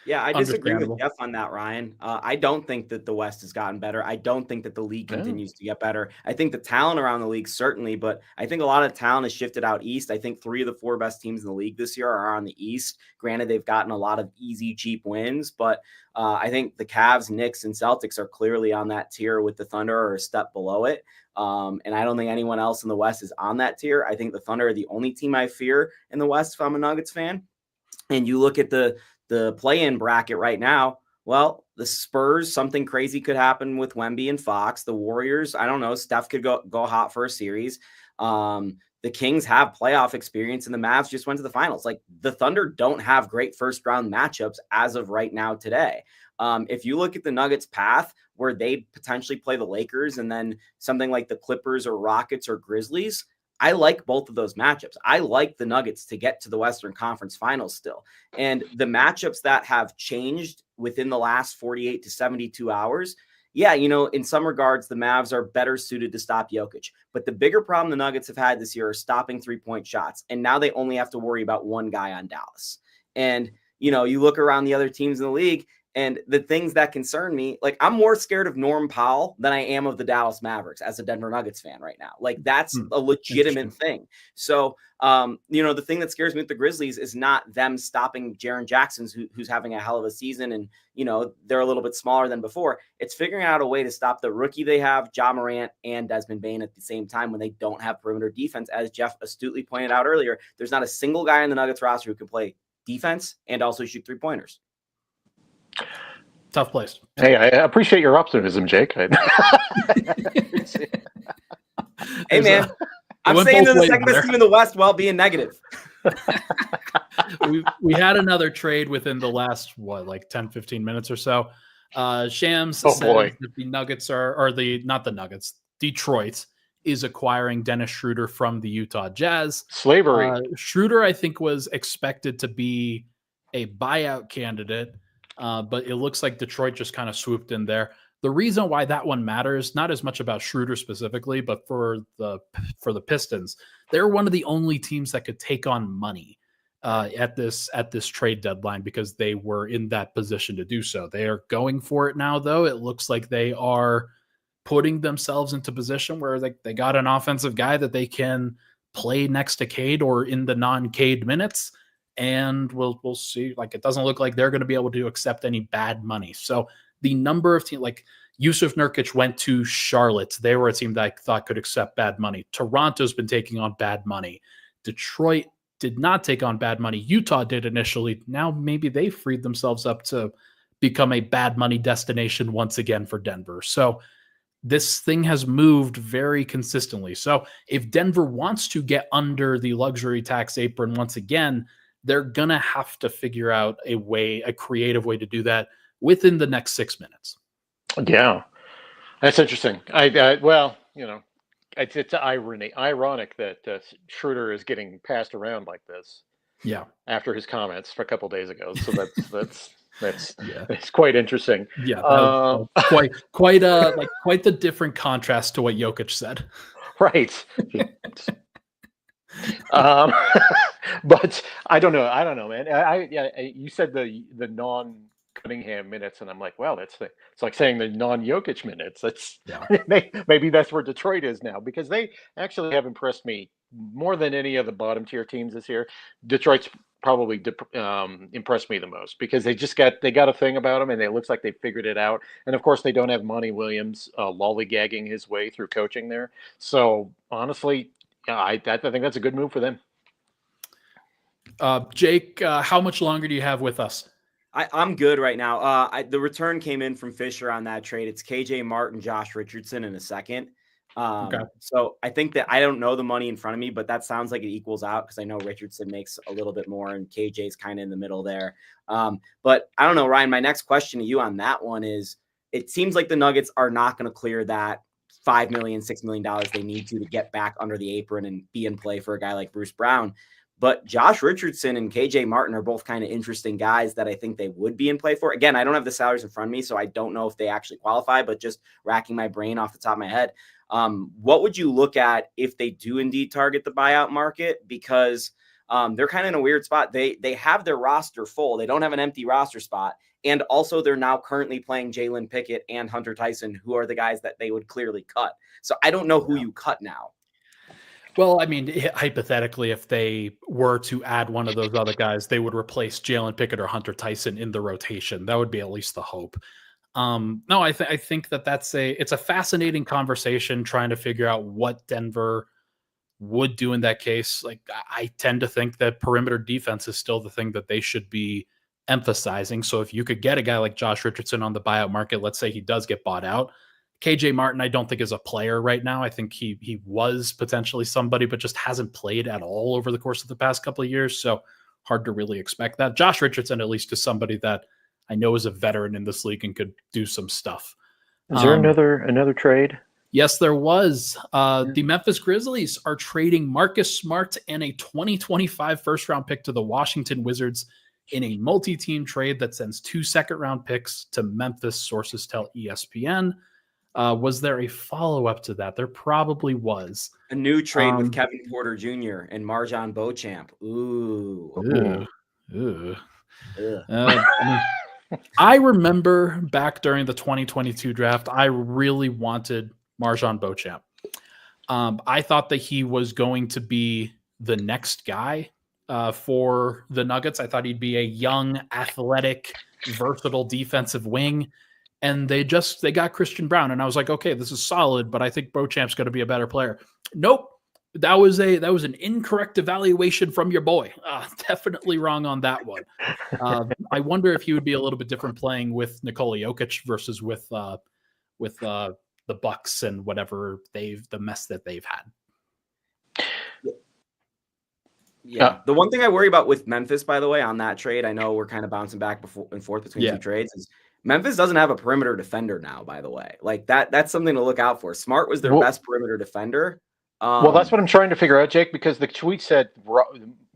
Yeah, I disagree with Jeff on that, Ryan. I don't think that the West has gotten better. I don't think that the league continues to get better. I think the talent around the league, certainly, but I think a lot of talent has shifted out east. I think 3 of the 4 best teams in the league this year are on the East. Granted, they've gotten a lot of easy, cheap wins, but I think the Cavs, Knicks, and Celtics are clearly on that tier with the Thunder or a step below it. And I don't think anyone else in the West is on that tier. I think the Thunder are the only team I fear in the West if I'm a Nuggets fan. And you look at the play-in bracket right now, well, the Spurs, something crazy could happen with Wemby and Fox. The Warriors, I don't know, Steph could go hot for a series. The Kings have playoff experience, and the Mavs just went to the finals. Like, the Thunder don't have great first-round matchups as of right now today. If you look at the Nuggets' path, where they potentially play the Lakers and then something like the Clippers or Rockets or Grizzlies, I like both of those matchups. I like the Nuggets to get to the Western Conference Finals still. And the matchups that have changed within the last 48 to 72 hours, yeah, in some regards, the Mavs are better suited to stop Jokic. But the bigger problem the Nuggets have had this year is stopping 3-point shots. And now they only have to worry about one guy on Dallas. And, you look around the other teams in the league, and the things that concern me, like, I'm more scared of Norm Powell than I am of the Dallas Mavericks as a Denver Nuggets fan right now. Like, that's a legitimate thing. So, the thing that scares me with the Grizzlies is not them stopping Jaren Jackson, who's having a hell of a season. And, they're a little bit smaller than before. It's figuring out a way to stop the rookie they have, Ja Morant and Desmond Bane, at the same time when they don't have perimeter defense. As Jeff astutely pointed out earlier, there's not a single guy in the Nuggets roster who can play defense and also shoot 3-pointers. Tough place. Hey, I appreciate your optimism, Jake. Hey, man, I'm saying they're the second best team in the West while being negative. we had another trade within the last 10, 15 minutes or so. Shams says that the Nuggets not the Nuggets, Detroit is acquiring Dennis Schroeder from the Utah Jazz. Slavery. Schroeder, I think, was expected to be a buyout candidate. But it looks like Detroit just kind of swooped in there. The reason why that one matters, not as much about Schroeder specifically, but for the Pistons, they're one of the only teams that could take on money at this trade deadline because they were in that position to do so. They are going for it now, though. It looks like they are putting themselves into position where they got an offensive guy that they can play next to Cade or in the non-Cade minutes. And we'll see. Like, it doesn't look like they're going to be able to accept any bad money. So the number of teams, like Yusuf Nurkic went to Charlotte. They were a team that I thought could accept bad money. Toronto's been taking on bad money. Detroit did not take on bad money. Utah did initially. Now maybe they freed themselves up to become a bad money destination once again for Denver. So this thing has moved very consistently. So if Denver wants to get under the luxury tax apron once again, they're going to have to figure out a creative way to do that within the next 6 minutes. Yeah, that's interesting. it's ironic that Schroeder is getting passed around like this. Yeah. After his comments for a couple days ago, so that's Yeah. it's quite interesting. Yeah, quite the different contrast to what Jokic said. Right. But I don't know, man. You said the non-Cunningham minutes, and I'm like, well, it's like saying the non-Jokic minutes. Maybe that's where Detroit is now, because they actually have impressed me more than any of the bottom tier teams this year. Detroit's probably impressed me the most, because they got a thing about them, and it looks like they figured it out. And of course, they don't have Monty Williams lollygagging his way through coaching there. So honestly, I think that's a good move for them. Jake, how much longer do you have with us? I'm good right now. The return came in from Fisher on that trade. It's KJ Martin, Josh Richardson in a second. Okay. So I think that I don't know the money in front of me, but that sounds like it equals out, because I know Richardson makes a little bit more and KJ's kind of in the middle there. But I don't know, Ryan, my next question to you on that one is, it seems like the Nuggets are not going to clear that $5 million, $6 million they need to get back under the apron and be in play for a guy like Bruce Brown. But Josh Richardson and KJ Martin are both kind of interesting guys that I think they would be in play for. Again, I don't have the salaries in front of me, so I don't know if they actually qualify, but just racking my brain off the top of my head. What would you look at if they do indeed target the buyout market? Because they're kind of in a weird spot. They have their roster full. They don't have an empty roster spot. And also they're now currently playing Jalen Pickett and Hunter Tyson, who are the guys that they would clearly cut. So I don't know who you cut now. Well, I mean, hypothetically, if they were to add one of those other guys, they would replace Jalen Pickett or Hunter Tyson in the rotation. That would be at least the hope. No, I think it's a fascinating conversation trying to figure out what Denver would do in that case. Like, I tend to think that perimeter defense is still the thing that they should be emphasizing. So if you could get a guy like Josh Richardson on the buyout market, let's say he does get bought out. KJ Martin, I don't think is a player right now. I think he was potentially somebody, but just hasn't played at all over the course of the past couple of years. So hard to really expect that. Josh Richardson, at least, is somebody that I know is a veteran in this league and could do some stuff. Is there another trade? Yes, there was. The Memphis Grizzlies are trading Marcus Smart and a 2025 first-round pick to the Washington Wizards in a multi-team trade that sends 2 second-round picks to Memphis, sources tell ESPN. Was there a follow-up to that? There probably was. A new trade with Kevin Porter Jr. and Marjon Beauchamp. Ooh. I remember back during the 2022 draft, I really wanted Marjon Beauchamp. I thought that he was going to be the next guy for the Nuggets. I thought he'd be a young, athletic, versatile defensive wing. And they got Christian Brown, and I was like, okay, this is solid, but I think Beauchamp's going to be a better player. Nope, that was an incorrect evaluation from your boy. Definitely wrong on that one. I wonder if he would be a little bit different playing with Nikola Jokic versus with the Bucks and whatever the mess that they've had. Yeah, the one thing I worry about with Memphis, by the way, on that trade, I know we're kind of bouncing back and forth between two trades, is Memphis doesn't have a perimeter defender now, by the way. Like that's something to look out for. Smart was their best perimeter defender. Well, that's what I'm trying to figure out, Jake, because the tweet said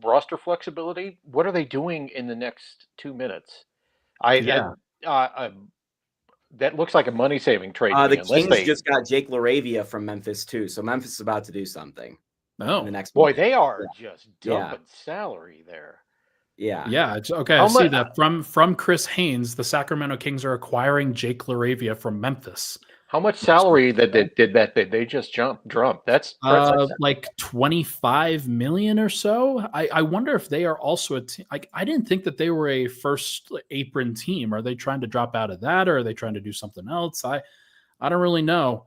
roster flexibility. What are they doing in the next 2 minutes? That looks like a money-saving trade. The Kings just got Jake LaRavia from Memphis, too. So Memphis is about to do something. Oh, the next boy, they are just dumping salary there. Yeah. It's okay. I see that from Chris Haynes, the Sacramento Kings are acquiring Jake LaRavia from Memphis. How much salary did they just drop? That's like $25 million or so. I wonder if they are also a team. I didn't think that they were a first apron team. Are they trying to drop out of that, or are they trying to do something else? I don't really know.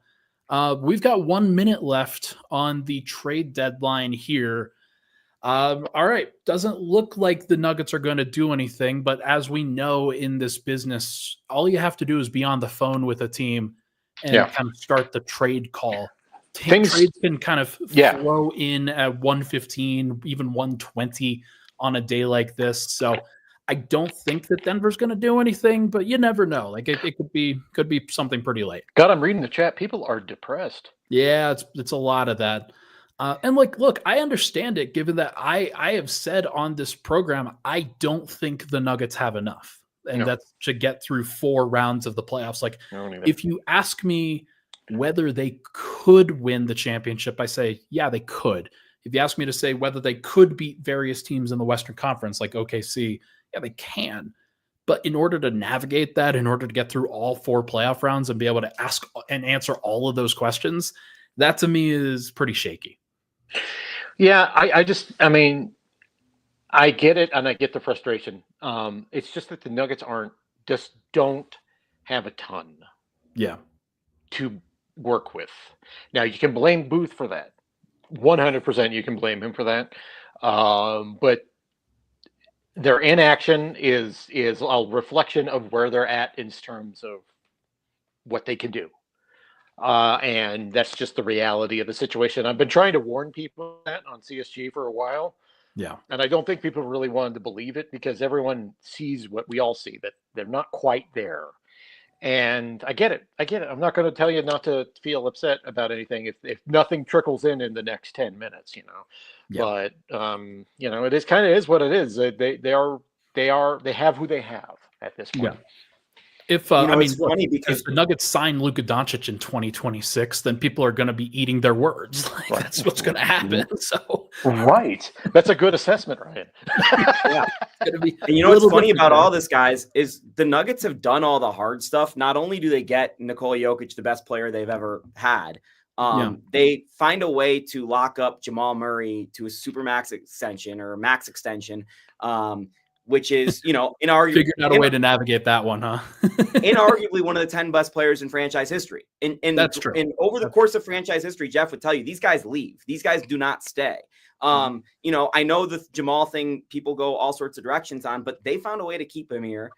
We've got 1 minute left on the trade deadline here. All right. Doesn't look like the Nuggets are going to do anything, but as we know in this business, all you have to do is be on the phone with a team and kind of start the trade call. Trades can kind of flow in at 115, even 120 on a day like this. So I don't think that Denver's going to do anything, but you never know. Like it could be something pretty late. God, I'm reading the chat. People are depressed. Yeah, it's a lot of that. And like, look, I understand it, given that I have said on this program, I don't think the Nuggets have enough, and that's to get through 4 rounds of the playoffs. Like, if you ask me whether they could win the championship, I say, yeah, they could. If you ask me to say whether they could beat various teams in the Western Conference, like OKC, yeah, they can. But in order to navigate that, in order to get through all 4 playoff rounds and be able to ask and answer all of those questions, that to me is pretty shaky. Yeah, I mean, I get it, and I get the frustration. It's just that the Nuggets don't have a ton to work with. Now, you can blame Booth for that. 100% you can blame him for that. But their inaction is a reflection of where they're at in terms of what they can do. And that's just the reality of the situation. I've been trying to warn people that on CSG for a while. Yeah. And I don't think people really wanted to believe it because everyone sees what we all see, that they're not quite there. And I get it. I'm not going to tell you not to feel upset about anything if nothing trickles in the next 10 minutes, But it is kind of is what it is. They have who they have at this point. Yeah. If it's funny because if the Nuggets sign Luka Doncic in 2026, then people are going to be eating their words. Like, that's what's going to happen. So right, that's a good assessment, Ryan. Yeah, and what's funny about all this, guys, is the Nuggets have done all the hard stuff. Not only do they get Nikola Jokic, the best player they've ever had, they find a way to lock up Jamal Murray to a supermax extension or a max extension. Which is, inarguably figured out a way to navigate that one, huh? Inarguably one of the 10 best players in franchise history. And that's true. And over the course of franchise history, Jeff would tell you these guys leave. These guys do not stay. I know the Jamal thing, people go all sorts of directions on, but they found a way to keep him here.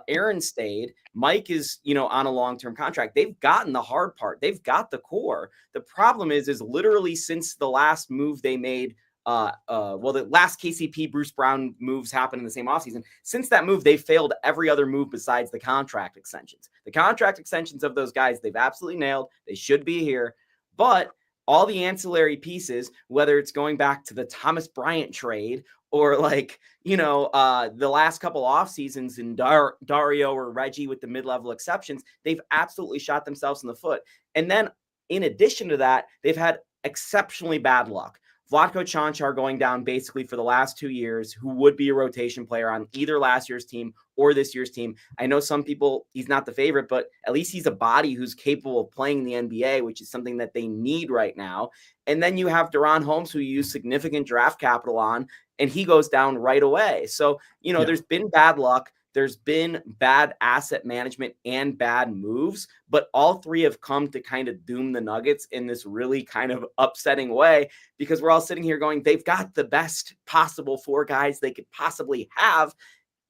Aaron stayed. Mike is, on a long-term contract. They've gotten the hard part. They've got the core. The problem is literally since the last move they made, the last KCP Bruce Brown moves happened in the same offseason. Since that move, they failed every other move besides the contract extensions. The contract extensions of those guys, they've absolutely nailed. They should be here. But all the ancillary pieces, whether it's going back to the Thomas Bryant trade or the last couple off seasons in Dario or Reggie with the mid-level exceptions, they've absolutely shot themselves in the foot. And then in addition to that, they've had exceptionally bad luck. Vlatko Čančar going down basically for the last 2 years, who would be a rotation player on either last year's team or this year's team. I know some people, he's not the favorite, but at least he's a body who's capable of playing in the NBA, which is something that they need right now. And then you have Deron Holmes, who you use significant draft capital on, and he goes down right away. So, there's been bad luck. There's been bad asset management and bad moves, but all 3 have come to kind of doom the Nuggets in this really kind of upsetting way, because we're all sitting here going, they've got the best possible 4 guys they could possibly have.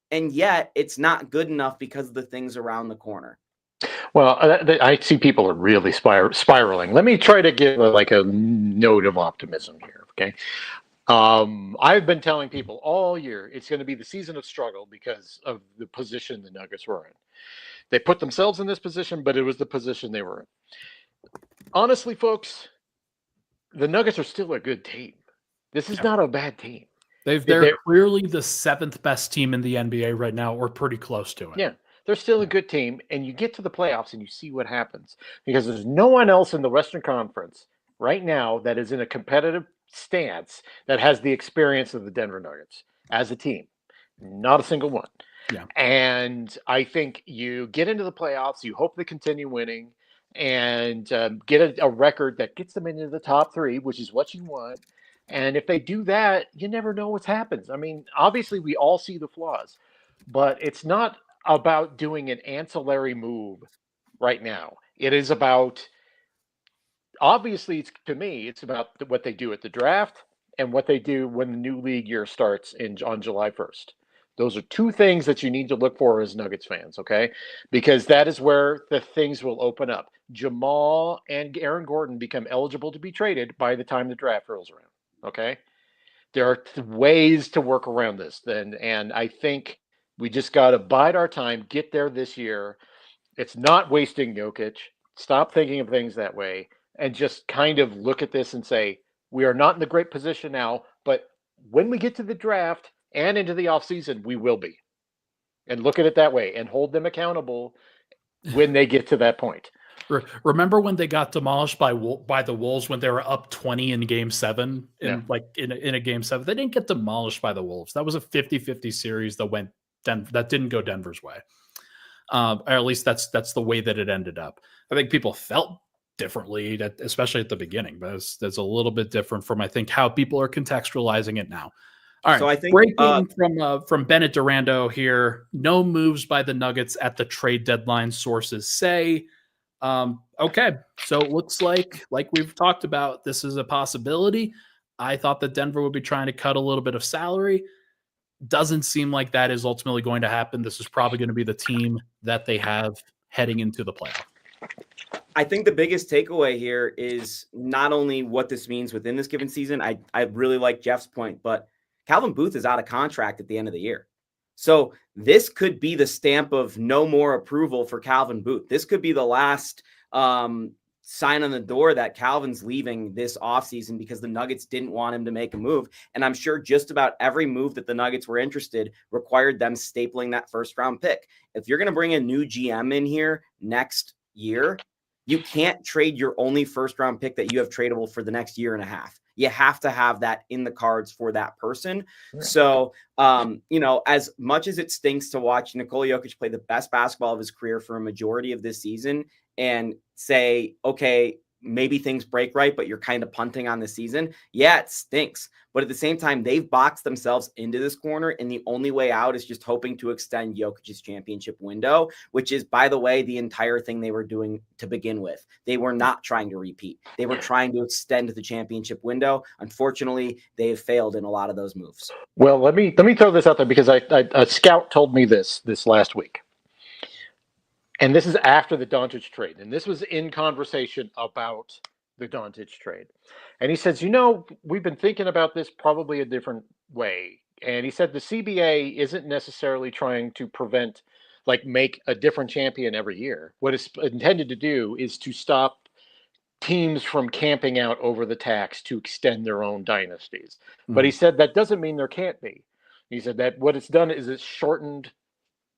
And yet it's not good enough because of the things around the corner. Well, I see people are really spiraling. Let me try to give a note of optimism here. Okay. I've been telling people all year it's going to be the season of struggle because of the position the Nuggets were in. They put themselves in this position, but it was the position they were in. Honestly, folks, the Nuggets are still a good team. This is not a bad team. They're clearly the 7th best team in the NBA right now, or pretty close to it. Yeah, they're still a good team, and you get to the playoffs and you see what happens, because there's no one else in the Western Conference right now that is in a competitive stance that has the experience of the Denver Nuggets as a team. Not a single one. Yeah. And I think you get into the playoffs, you hope they continue winning, and get a record that gets them into the top 3, which is what you want. And if they do that, you never know what happens. I mean, obviously we all see the flaws, but it's not about doing an ancillary move right now. It is about, obviously, to me, it's about what they do at the draft and what they do when the new league year starts on July 1st. Those are 2 things that you need to look for as Nuggets fans, okay? Because that is where the things will open up. Jamal and Aaron Gordon become eligible to be traded by the time the draft rolls around, okay? There are ways to work around this, and I think We just got to bide our time, get there this year. It's not wasting Jokic. Stop thinking of things that way and just kind of look at this and say, we are not in the great position now, but when we get to the draft and into the offseason, we will be. And look at it that way and hold them accountable when they get to that point. Remember when they got demolished by the Wolves when they were up 20 in Game 7? In a Game 7, they didn't get demolished by the Wolves. That was a 50-50 series that didn't go Denver's way. Or at least that's the way that it ended up. I think people felt differently, especially at the beginning, but that's a little bit different from I think how people are contextualizing it now. All right, so I think breaking from Bennett Durando here. No moves by the Nuggets at the trade deadline, sources say. Okay, so it looks like we've talked about, this is a possibility. I thought that Denver would be trying to cut a little bit of salary. Doesn't seem like that is ultimately going to happen. This is probably going to be the team that they have heading into the playoff. I think the biggest takeaway here is not only what this means within this given season. I really like Jeff's point, but Calvin Booth is out of contract at the end of the year. So this could be the stamp of no more approval for Calvin Booth. This could be the last sign on the door that Calvin's leaving this offseason because the Nuggets didn't want him to make a move. And I'm sure just about every move that the Nuggets were interested required them stapling that first round pick. If you're going to bring a new GM in here next year, you can't trade your only first round pick that you have tradable for the next year and a half. You have to have that in the cards for that person. Right. So, as much as it stinks to watch Nikola Jokic play the best basketball of his career for a majority of this season and say, okay, maybe things break right, but you're kind of punting on the season. Yeah, it stinks. But at the same time, they've boxed themselves into this corner, and the only way out is just hoping to extend Jokic's championship window, which is, by the way, the entire thing they were doing to begin with. They were not trying to repeat. They were trying to extend the championship window. Unfortunately, they have failed in a lot of those moves. Well, let me throw this out there because a scout told me this last week. And this is after the Doncic trade. And this was in conversation about the Doncic trade. And he says, we've been thinking about this probably a different way. And he said the CBA isn't necessarily trying to make a different champion every year. What it's intended to do is to stop teams from camping out over the tax to extend their own dynasties. Mm-hmm. But he said that doesn't mean there can't be. He said that what it's done is it's shortened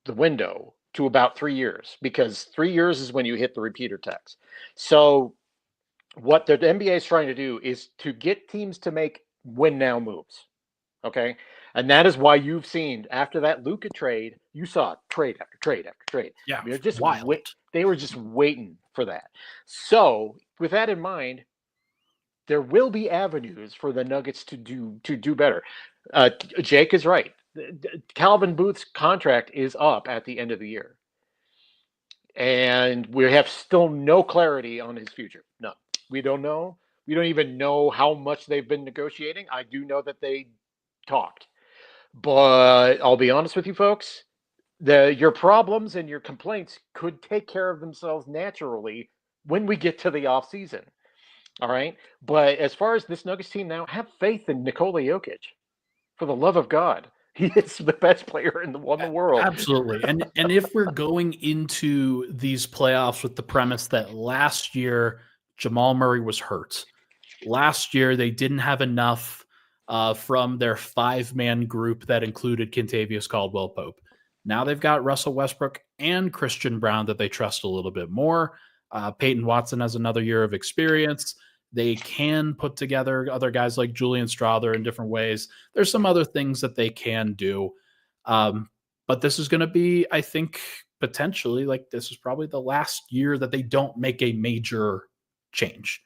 the window to about 3 years, because 3 years is when you hit the repeater tax. So what the NBA is trying to do is to get teams to make win now moves. Okay. And that is why you've seen after that Luka trade, you saw trade after trade after trade. Yeah. They're just they were just waiting for that. So with that in mind, there will be avenues for the Nuggets to do better. Jake is right. Calvin Booth's contract is up at the end of the year. And we have still no clarity on his future. No, we don't know. We don't even know how much they've been negotiating. I do know that they talked. But I'll be honest with you folks, your problems and your complaints could take care of themselves naturally when we get to the offseason. All right? But as far as this Nuggets team now, have faith in Nikola Jokic. For the love of God. He is the best player in the world. Absolutely. And if we're going into these playoffs with the premise that last year Jamal Murray was hurt, last year they didn't have enough from their 5-man group that included Kentavious Caldwell-Pope. Now they've got Russell Westbrook and Christian Brown that they trust a little bit more. Peyton Watson has another year of experience. They can put together other guys like Julian Strawther in different ways. There's some other things that they can do. But this is going to be, I think, potentially, this is probably the last year that they don't make a major change.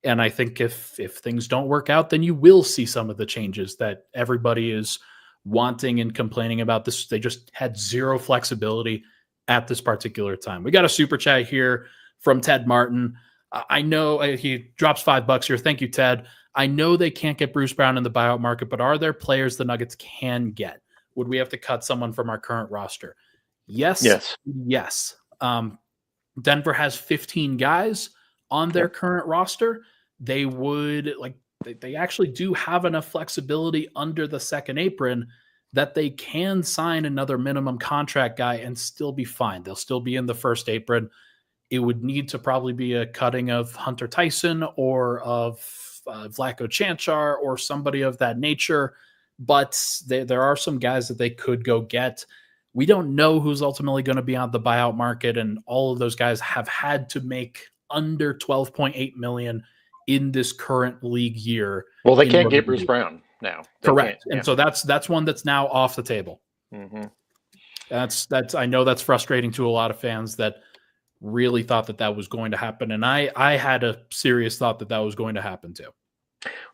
And I think if things don't work out, then you will see some of the changes that everybody is wanting and complaining about. This, they just had zero flexibility at this particular time. We got a super chat here from Ted Martin. I know he drops $5 here. Thank you, Ted. I know they can't get Bruce Brown in the buyout market, but are there players the Nuggets can get? Would we have to cut someone from our current roster? Yes. Denver has 15 guys on their current roster. They would they actually do have enough flexibility under the second apron that they can sign another minimum contract guy and still be fine. They'll still be in the first apron. It would need to probably be a cutting of Hunter Tyson or of Vlatko Čančar or somebody of that nature. But there are some guys that they could go get. We don't know who's ultimately going to be on the buyout market, and all of those guys have had to make under $12.8 million in this current league year. Well, they can't get Bruce Brown now. Correct. And so that's one that's now off the table. Mm-hmm. That's I know that's frustrating to a lot of fans that really thought that was going to happen. And I had a serious thought that was going to happen too.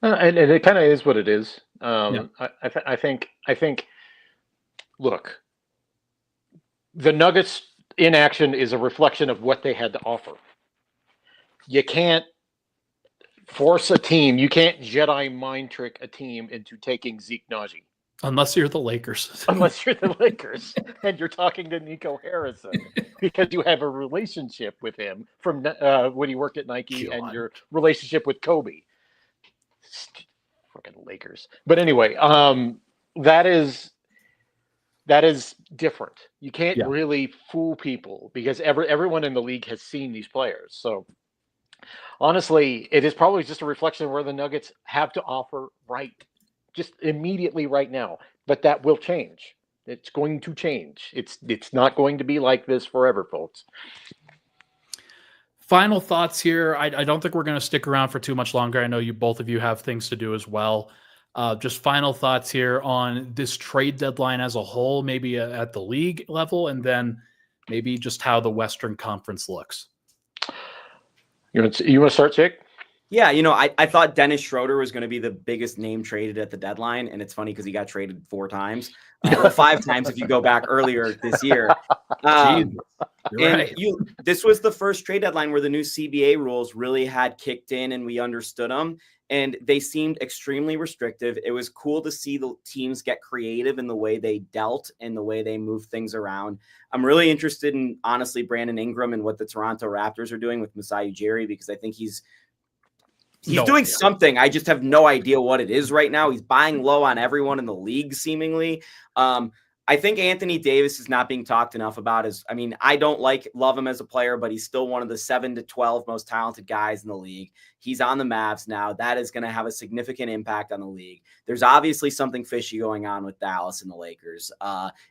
And it kind of is what it is. I think, look, the Nuggets in action is a reflection of what they had to offer. You can't force a team. You can't Jedi mind trick a team into taking Zeke Naji. Unless you're the Lakers. Unless you're the Lakers and you're talking to Nico Harrison because you have a relationship with him from when he worked at Nike and your relationship with Kobe. Fucking Lakers. But anyway, that is different. You can't really fool people because everyone in the league has seen these players. So honestly, it is probably just a reflection of where the Nuggets have to offer just immediately right now. But that will change. It's going to change. It's not going to be like this forever, folks. Final thoughts here. I don't think we're going to stick around for too much longer. I know both of you have things to do as well. Just final thoughts here on this trade deadline as a whole, maybe at the league level, and then maybe just how the Western Conference looks. You want to start, Jake? Yeah, I thought Dennis Schroeder was going to be the biggest name traded at the deadline, and it's funny because he got traded 4 times. 5 times if you go back earlier this year. This was the first trade deadline where the new CBA rules really had kicked in and we understood them, and they seemed extremely restrictive. It was cool to see the teams get creative in the way they dealt and the way they moved things around. I'm really interested in, honestly, Brandon Ingram and what the Toronto Raptors are doing with Masai Ujiri, because I think he's doing something. I just have no idea what it is right now. He's buying low on everyone in the league, seemingly. I think Anthony Davis is not being talked enough about. I don't love him as a player, but he's still one of the 7 to 12 most talented guys in the league. He's on the Mavs now. That is going to have a significant impact on the league. There's obviously something fishy going on with Dallas and the Lakers,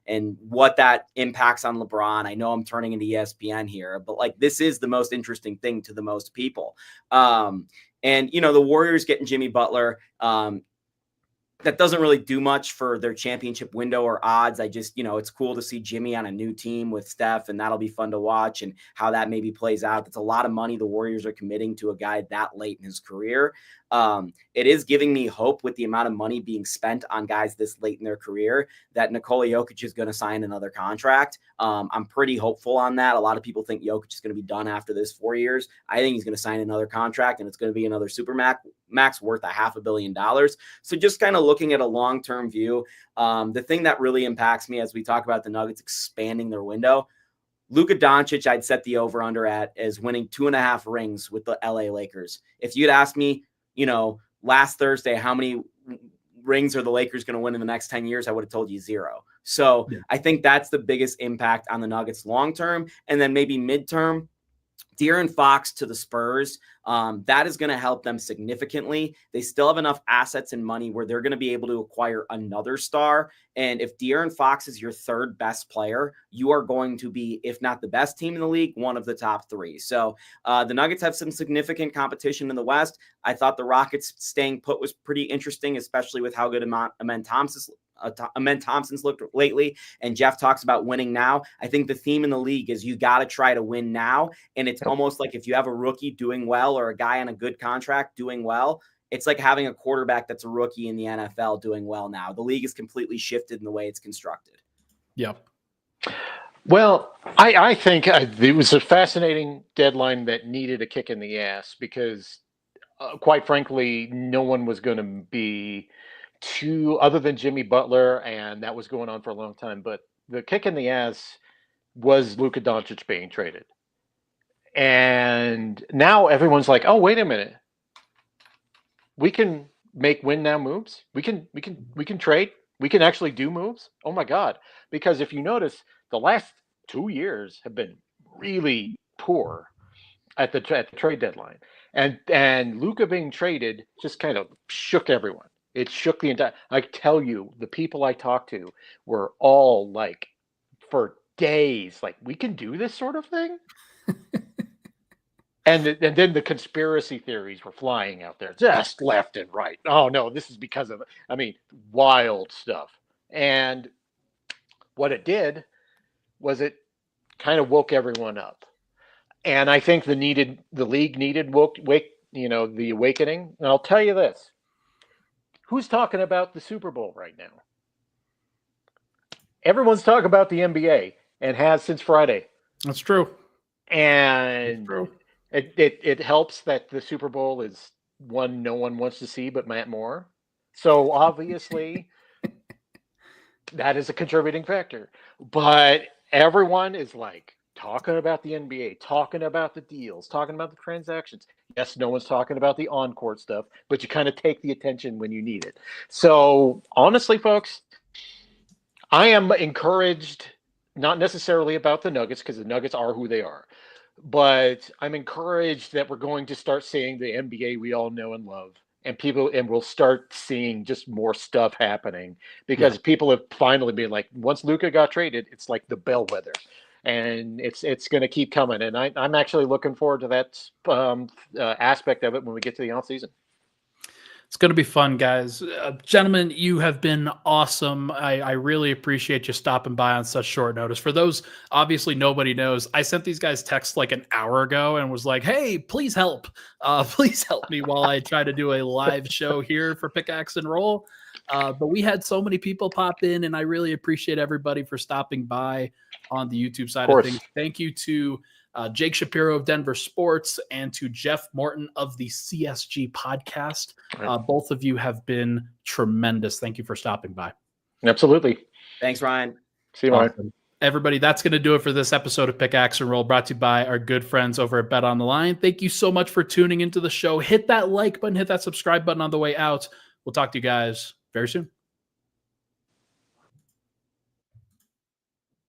and what that impacts on LeBron. I know I'm turning into ESPN here, but this is the most interesting thing to the most people. And the Warriors getting Jimmy Butler, that doesn't really do much for their championship window or odds. It's cool to see Jimmy on a new team with Steph, and that'll be fun to watch and how that maybe plays out. That's a lot of money the Warriors are committing to a guy that late in his career. It is giving me hope with the amount of money being spent on guys this late in their career that Nikola Jokic is going to sign another contract. I'm pretty hopeful on that. A lot of people think Jokic is going to be done after this 4 years. I think he's going to sign another contract, and it's going to be another supermax worth $500 million. So just kind of looking at a long-term view, the thing that really impacts me as we talk about the Nuggets expanding their window, Luka Doncic, I'd set the over-under at as winning 2.5 rings with the LA Lakers. If you'd asked me, last Thursday, how many rings are the Lakers going to win in the next 10 years? I would have told you 0. So I think that's the biggest impact on the Nuggets long-term. And then maybe midterm, De'Aaron Fox to the Spurs, that is going to help them significantly. They still have enough assets and money where they're going to be able to acquire another star. And if De'Aaron Fox is your 3rd best player, you are going to be, if not the best team in the league, one of the top 3. So the Nuggets have some significant competition in the West. I thought the Rockets staying put was pretty interesting, especially with how good Amen Thompson's looked lately, and Jeff talks about winning now. I think the theme in the league is you got to try to win now, and it's almost like if you have a rookie doing well or a guy on a good contract doing well, it's like having a quarterback that's a rookie in the NFL doing well now. The league is completely shifted in the way it's constructed. Yep. Well, I think it was a fascinating deadline that needed a kick in the ass because, quite frankly, no one was going to be other than Jimmy Butler, and that was going on for a long time. But the kick in the ass was Luka Doncic being traded. And now everyone's like, oh, wait a minute. We can make win now moves. We can trade. We can actually do moves. Oh my God. Because if you notice, the last 2 years have been really poor at the trade deadline. And Luka being traded just kind of shook everyone. It shook the entire. I tell you, the people I talked to were all like, for days, like, we can do this sort of thing. And then the conspiracy theories were flying out there, just left and right. Oh no, this is because of, I mean, wild stuff. And what it did was it kind of woke everyone up. And I think the league needed the awakening. And I'll tell you this: who's talking about the Super Bowl right now? Everyone's talking about the NBA and has since Friday. That's true. And it helps that the Super Bowl is one no one wants to see but Matt Moore. So obviously that is a contributing factor. But everyone is like talking about the NBA, talking about the deals, talking about the transactions. Yes, no one's talking about the on-court stuff, but you kind of take the attention when you need it. So honestly, folks, I am encouraged, not necessarily about the Nuggets, because the Nuggets are who they are, but I'm encouraged that we're going to start seeing the NBA we all know and love, and we'll start seeing just more stuff happening, because people have finally been like, once Luka got traded, it's like the bellwether, and it's going to keep coming. And I'm actually looking forward to that aspect of it when we get to the offseason. It's going to be fun, guys. Gentlemen, you have been awesome. I really appreciate you stopping by on such short notice. For those, obviously nobody knows, I sent these guys texts like an hour ago and was like, hey, please help. Please help me while I try to do a live show here for Pickaxe and Roll. But we had so many people pop in, and I really appreciate everybody for stopping by on the YouTube side of things. Thank you to Jake Shapiro of Denver Sports and to Jeff Morton of the CSG podcast. Both of you have been tremendous. Thank you for stopping by. Absolutely. Thanks, Ryan. See you, Ryan. Everybody, that's going to do it for this episode of Pickaxe and Roll, brought to you by our good friends over at Bet on the Line. Thank you so much for tuning into the show. Hit that like button, hit that subscribe button on the way out. We'll talk to you guys very soon.